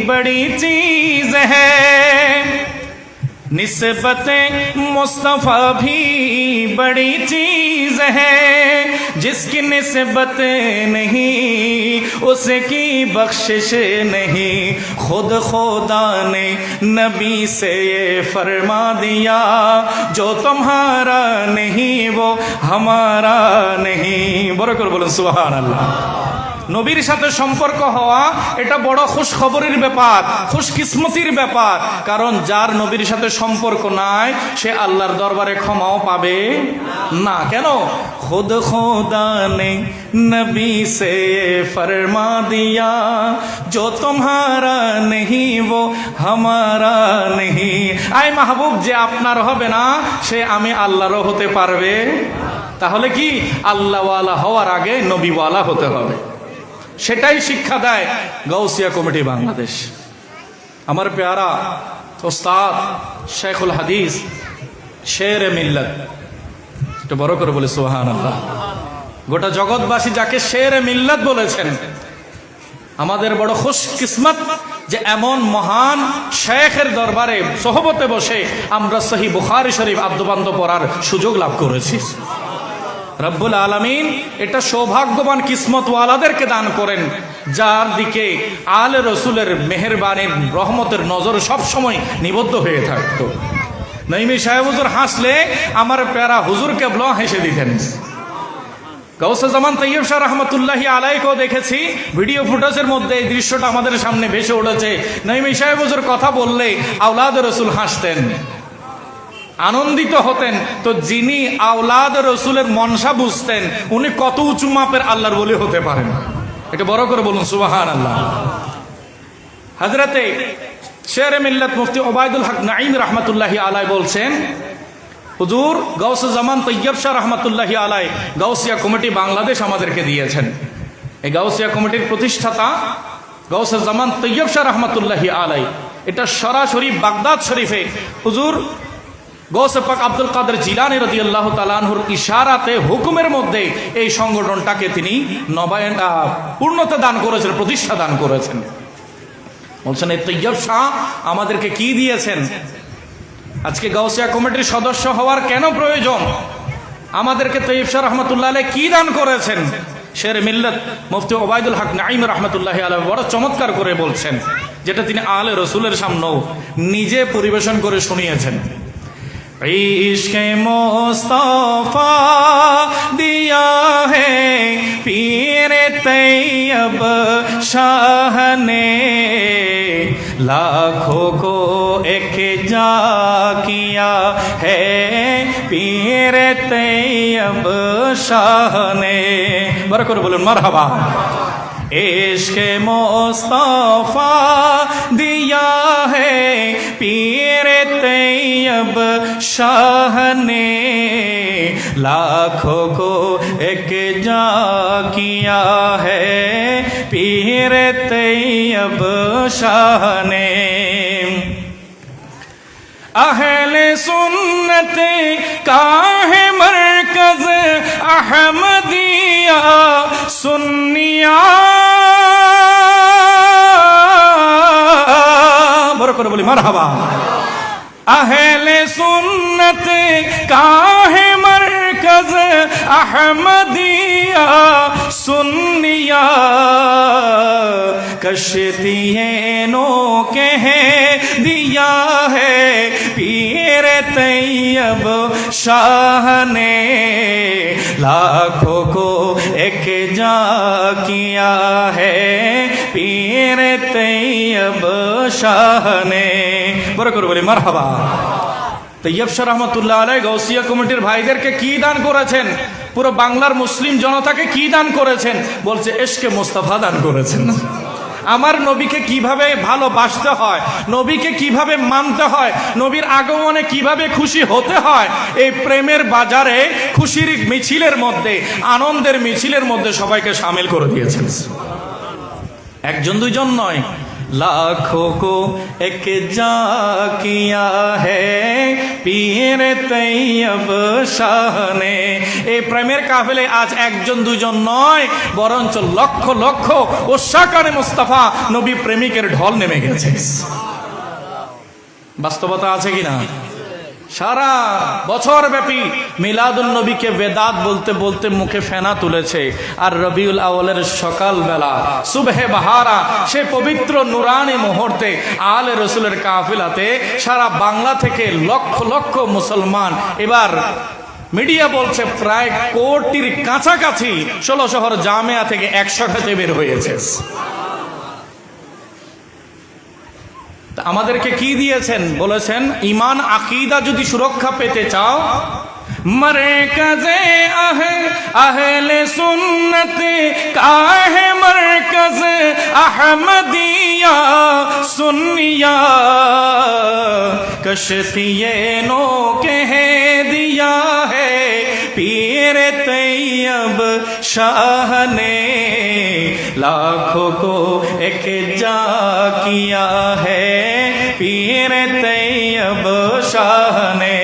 বড়ি চীজ হ্যায়, निस्बते मुस्तफा भी बड़ी चीज है, जिसकी निस्बत नहीं उसकी बख्शिश नहीं। खुद खुदा ने नबी से ये फरमा दिया, जो तुम्हारा नहीं वो हमारा नहीं। বড় করে বলুন সুবহানাল্লাহ। নবীর সাথে সম্পর্ক হওয়া এটা বড় খুশ খবরের ব্যাপার, খুশ কিসমতির ব্যাপার। কারণ যার নবীর সাথে সম্পর্ক নাই সে আল্লাহর দরবারে ক্ষমাও পাবে না। কেন? খুদ খোদা নে নবী সে ফরমা দিয়া, जो तुम्हारा नहीं वो हमारा नहीं। আই মাহবুব, যে আপনার হবে না সে আমি আল্লাহরও হতে পারবে। তাহলে কি আল্লাহওয়ালা হওয়ার আগে নবীওয়ালা হতে হবে। সেটাই শিক্ষা দেয় গাউসিয়া কমিটি বাংলাদেশ। আমার প্যারা ওস্তাদ শেখুল হাদিস শের মিল্লাত, একটু বড় করে বলে সুবহানাল্লাহ। গোটা জগৎবাসী যাকে শের মিল্লাত বলেছেন, আমাদের বড় খুশ কিসমত যে এমন মহান শেখের দরবারে সোহবতে বসে আমরা সহিহ বুখারী শরীফ আদ্যবান্ত পড়ার সুযোগ লাভ করেছি। রব্বুল আলামিন এটা সৌভাগ্যবান কিসমতওয়ালাদেরকে দান করেন, যার দিকে আলে রসুলের মেহেরবানির রহমতের নজর সবসময় নিবদ্ধ হয়ে থাকতো। নঈমী সাহেব হুজুর হাসলে আমার প্যারা হুজুর কেবলা হেসে দিতেন। গাউসে জামান তৈয়ব শাহ রহমতুল্লাহি আলাইকেও দেখেছি, ভিডিও ফুটেজের মধ্যে এই দৃশ্যটা আমাদের সামনে ভেসে উঠেছে। নঈমী সাহেব হুজুর কথা বললে আওলাদ রসুল হাসতেন, আনন্দিত হতেন। তো যিনি আওলাদ রসুলের মনসা বুঝতেন উনি কত উঁচু মাপের আল্লাহর ওলি হতে পারেন। এটা বড় করে বলুন সুবহানাল্লাহ। হযরতে শের মিল্লাত মুফতি ওবায়দুল হক নাঈম রাহমাতুল্লাহি আলাই বলছেন, হুজুর গাউসে জামান তৈয়ব শাহ রহমতুল্লাহি আলাই গাউসিয়া কমিটি বাংলাদেশ আমাদেরকে দিয়েছেন। এই গাউসিয়া কমিটির প্রতিষ্ঠাতা গাউসে জামান তৈয়ব শাহ রহমতুল্লাহি আলাই, এটা সরাসরি বাগদাদ শরীফে হুজুর গৌসে পাক আব্দুল কাদের জিলানী রাদিয়াল্লাহু তাআলা আনহুর ইশারাতে হুকুমের মধ্যে এই সংগঠনটাকে তিনি নবায়ন পূর্ণতা দান করেছেন, প্রতিষ্ঠা দান করেছেন। বলছেন এই তৈয়ব শাহ আমাদেরকে কি দিয়েছেন, আজকে গাউসিয়া কমিটির সদস্য হওয়ার কেন প্রয়োজন, আমাদেরকে তৈয়ব শাহ রহমতুল্লাহ আলাইহি কি দান করেছেন। শের মিল্লাত মুফতি ওবায়দুল হক নাঈম রাহমাতুল্লাহি আলাইহি বড় চমৎকার করে বলছেন, যেটা তিনি আলে রসুলের সামনেও নিজে পরিবেশন করে শুনিয়েছেন। इश्क़ मुस्तफ़ा दिया है पीर तैयब शाह ने, लाखों को एक जा किया है पीर तैयब शाह ने। बरकर बोलून मरहबा। इश्क़ मुस्तफ़ा दिया है पीर तैयब शाह ने, लाखों को एक जा किया है पीर तैयब शाह ने। अहले सुन्नत का है मरकज अहमदिया सुन्निया। बरो करे बोली मरहबा। अहले सुन्नत का है मरकज अहमदिया सुन्निया, कश्तियों के है दिया है पीर तैयब शाह ने, लाखों को एक जा किया है पीर तैयब शाह ने। বড় করে বলি মারহাবা। তৈয়ব শাহ রহমতুল্লাহ আলাইহি গাউসিয়া কমিটির ভাইদেরকে কি দান করেছেন, পুরো বাংলার মুসলিম জনতাকে কি দান করেছেন, বলছে ইশকে মুস্তাফা দান করেছেন। আমার নবীকে কিভাবে ভালোবাসতে হয়, নবীকে কিভাবে মানতে হয়, নবীর আগমনে কিভাবে খুশি হতে হয়, এই প্রেমের বাজারে খুশির মিছিলের মধ্যে, আনন্দের মিছিলের মধ্যে সবাইকে শামিল করে দিয়েছেন। একজন দুইজন নয়, लाखों को एक जा किया है पीर तैयब शाह ने। এই প্রেমের কাফেলে আজ একজন দুজন নয়, বরঞ্চ লক্ষ লক্ষ ওশাকানে মুস্তাফা নবী প্রেমিকের ঢল নেমে গেছে। বাস্তবতা আছে কিনা? সারা বছর ব্যাপী মিলাদুন নবীকে বেদাত বলতে বলতে মুখে ফেনা তুলেছে, আর রবিউল আউয়ালের সকাল বেলা সুবহে বাহারা সে পবিত্র নুরানি মুহূর্তে আলে রসুলের কাফিলাতে সারা বাংলা থেকে লক্ষ লক্ষ মুসলমান, এবার মিডিয়া বলছে প্রায় কোটির কাছাকাছি 16 শহর জামিয়া থেকে 100 খাতে বের হয়েছে। আমাদেরকে কি দিয়েছেন? বলেছেন ঈমান আকীদা যদি সুরক্ষা পেতে চাও, মরকজে আহলে সুন্নত কাহে মরকজ আহমদিয়া সুন্নিয়া কশতিয়ে নো কহ दिया है पीर तैयब शाह ने लाखों को एक जा किया है पीर तैयब शाह ने।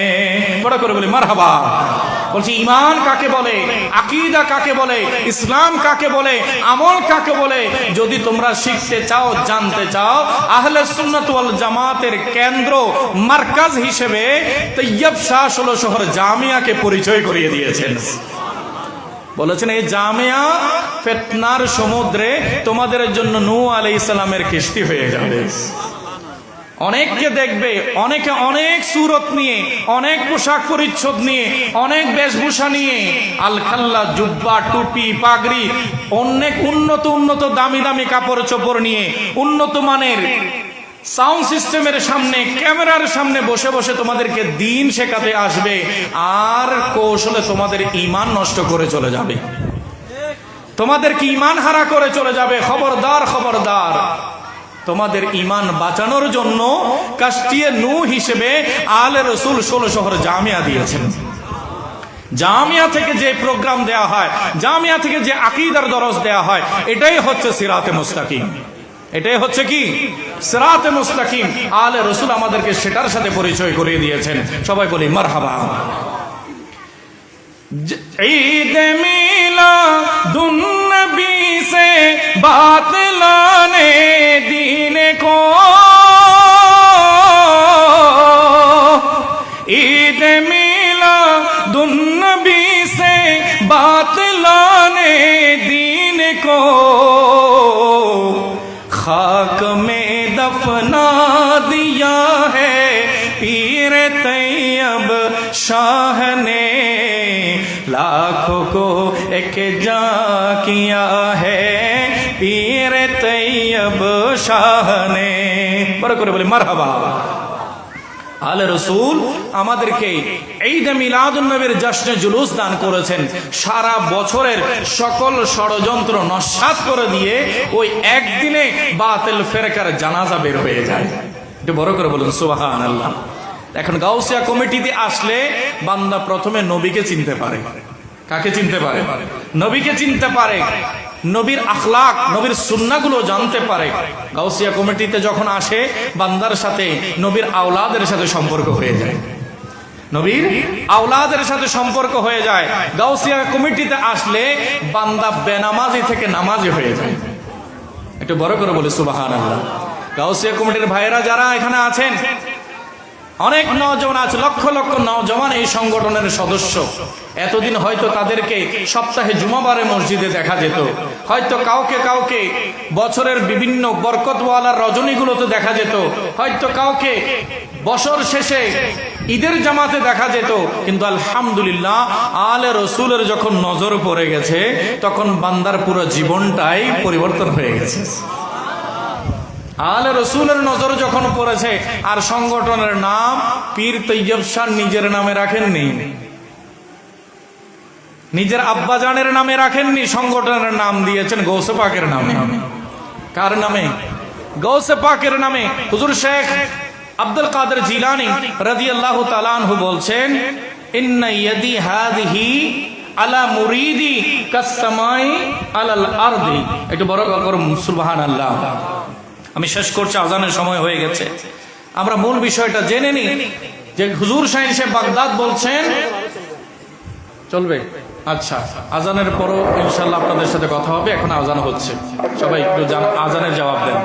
बड़ा করে বলি মারহাবা। বলছি ঈমান কাকে বলে, আকীদা কাকে বলে, ইসলাম কাকে বলে, আমল কাকে বলে, যদি তোমরা শিখতে চাও, জানতে চাও, আহলে সুন্নাত ওয়াল জামাতের কেন্দ্র মার্কাজ হিসেবে তৈয়ব শাহ 16 শহর জামিয়াকে পরিচয় করিয়ে দিয়েছেন। বলেছেন এই জামিয়া ফিতনার সমুদ্রে তোমাদের জন্য নূহ আলাইহিস সালামের কিস্তি হয়ে যাবে। অনেককে দেখবে, অনেকে অনেক সুরত নিয়ে, অনেক পোশাক পরিচ্ছদ নিয়ে, অনেক বেশভূষা নিয়ে, আলখাল্লা, জুব্বা, টুপি, পাগড়ি, অনেক উন্নত উন্নত দামি দামি কাপড় চোপড় নিয়ে, উন্নত মানের সাউন্ড সিস্টেমের সামনে, ক্যামেরার সামনে বসে বসে তোমাদেরকে দিন শেখাতে আসবে, আর কৌশলে তোমাদের ঈমান নষ্ট করে চলে যাবে, তোমাদেরকে ঈমান হারা করে চলে যাবে। খবরদার, খবরদার। তোমাদের ঈমান বাঁচানোর জন্য কাশতিয়ে নূহ হিসেবে আলে রসুল 16 শহর জামিয়া দিয়েছেন। জামিয়া থেকে যে প্রোগ্রাম দেয়া হয়, জামিয়া থেকে যে আকীদার দরস দেয়া হয়, এটাই হচ্ছে সিরাতে মুস্তাকিম। এটাই হচ্ছে কি? সিরাতে মুস্তাকিম। আলে রসুল আমাদেরকে সেটার সাথে পরিচয় করিয়ে দিয়েছেন। সবাই বলি মারহাবা। ঈদ মিলাদুন নবী से बात लाने दीन को, ईद मिलादुन नबी से बात लाने दीन को खाक में दफना दिया है पीर तैयब शाह ने लाखों को एक जा किया है पीर तैयब शाह ने। বড় করে বলি মারহাবা। আলে রসুল আমাদেরকে ঈদ মিলাদুন নবীর জশ্নে জুলুস দান করেছেন, সারা বছরের সকল ষড়যন্ত্র নস্যাৎ করে দিয়ে ওই একদিনে বাতিল ফেরকার জানাজা বের হয়ে যায়। একটু বড় করে বলুন সুবহানাল্লাহ। এখন গাউসিয়া কমিটিতে আসলে বান্দা প্রথমে নবীকে চিনতে পারে। কাকে চিনতে পারে? নবীকে চিনতে পারে, নবীর আখলাক, নবীর সুন্নাহগুলো জানতে পারে। গাউসিয়া কমিটিতে যখন আসে বান্দার সাথে নবীর আওলাদের সাথে সম্পর্ক হয়ে যায়, নবীর আওলাদের সাথে সম্পর্ক হয়ে যায়। গাউসিয়া কমিটিতে আসলে বান্দা বেনামাজি থেকে নামাজি হয়ে যায়। একটু বড় করে বলি সুবহানাল্লাহ। গাউসিয়া কমিটির ভাইয়েরা যারা এখানে আছেন, অনেক নওজওয়ান আছে, লক্ষ লক্ষ নওজওয়ান এই সংগঠনের সদস্য। এতদিন হয়তো তাদেরকে সপ্তাহে জুমাবারে মসজিদে দেখা যেত, হয়তো কাউকে কাউকে বছরের বিভিন্ন বরকতওয়ালা রজনীগুলোতে দেখা যেত, হয়তো কাউকে বছর শেষে ঈদের জামাতে দেখা যেত। কিন্তু আলহামদুলিল্লাহ আলে রসুলের যখন নজর পড়ে গেছে, তখন বান্দার পুরো জীবনটাই পরিবর্তন হয়ে গেছে। আলে রসুলের নজর যখন পড়েছে, আর সংগঠনের নাম পীর তৈয়ব শাহ নিজের নামে রাখেননি, নিজের আব্বাজানের নামে রাখেননি, সংগঠনের নাম দিয়েছেন গৌসে পাকের নামে। কার নামে? গৌসে পাকের নামে। হুজুর শেখ আব্দুল কাদের জিলানী রাদিয়াল্লাহু তাআলা আনহু বলছেন, ইন্না ইয়াদি হাযিহি আলা মুরিদি কাসসামাই আলাল আরদি। একটু বড় করে সুবহানাল্লাহ। আমি শেষ করছি, আজানের সময় হয়ে গেছে। আমরা মূল বিষয়টা জেনে নিই যে হুজুর শাহীন সাহেব বাগদাদ বলছেন, চলবে? আচ্ছা, আজানের পরও ইনশাআল্লাহ আপনাদের সাথে কথা হবে। এখন আজান হচ্ছে, সবাই একটু আজানের জবাব দেন।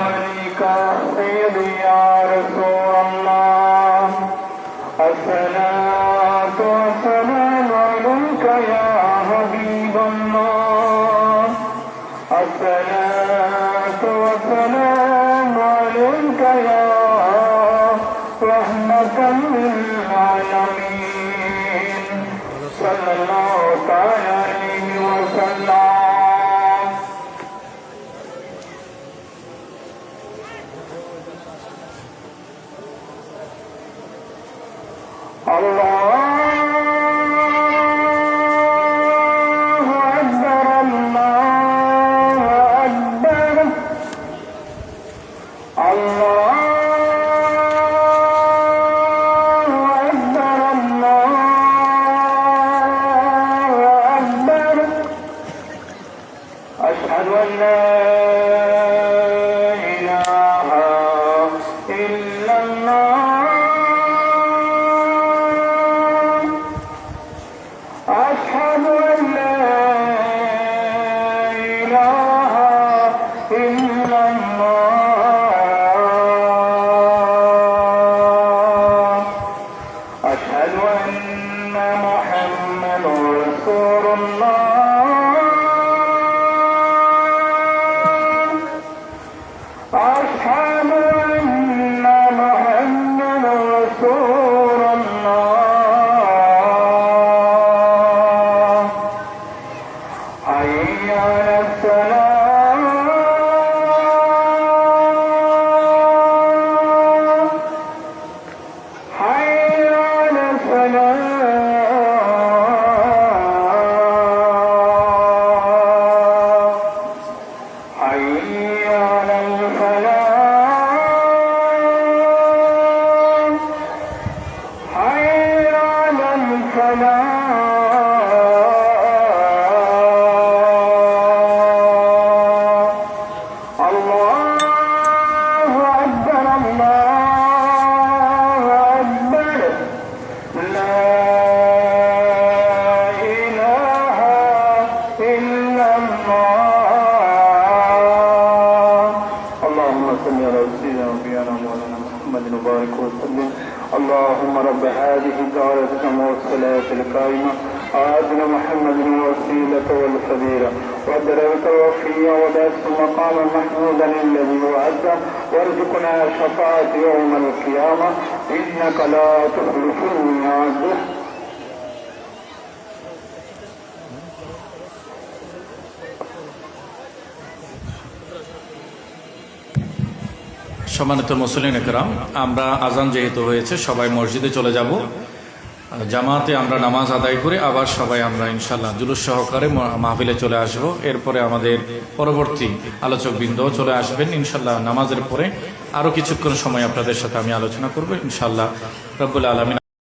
والسلام عليك يا حبيب الله الصلاة والسلام عليك يا رحمة للعالمين صلى الله تعالى عليه وسلم الله أكبر الله أكبر الله أكبر الله أكبر أشهد أن لا إله إلا الله أشهد أن لا إله إلا الله أشهد أن محمدا رسول الله أشهد أن محمدا رسول الله حي على الصلاة حي على الفلاح حي على الفلاح حي على الفلاح الله أكبر الله أكبر لا إله إلا الله اللهم صل على سيدنا ونبينا مولانا محمد وبارك وسلم اللهم رب هذه الدعوة والصلاة القائمة آتنا محمد الوسيلة والفضيلة والدرجة الوفية وبعث مقام محمودا الذي وعده وارزقنا شفاعة يوم القيامة إنك لا تخلف الميعاد সম্মানিত মুসলিম একরাম, আমরা আজান যেহেতু হয়েছে সবাই মসজিদে চলে যাব। জামাতে আমরা নামাজ আদায় করে আবার সবাই আমরা ইনশাল্লাহ জুলুস সহকারে মাহফিলে চলে আসব। এরপরে আমাদের পরবর্তী আলোচকবৃন্দ চলে আসবেন ইনশাল্লাহ। নামাজের পরে আরো কিছুক্ষণ সময় আপনাদের সাথে আমি আলোচনা করব ইনশাল্লাহ। রব্বুল আলামিন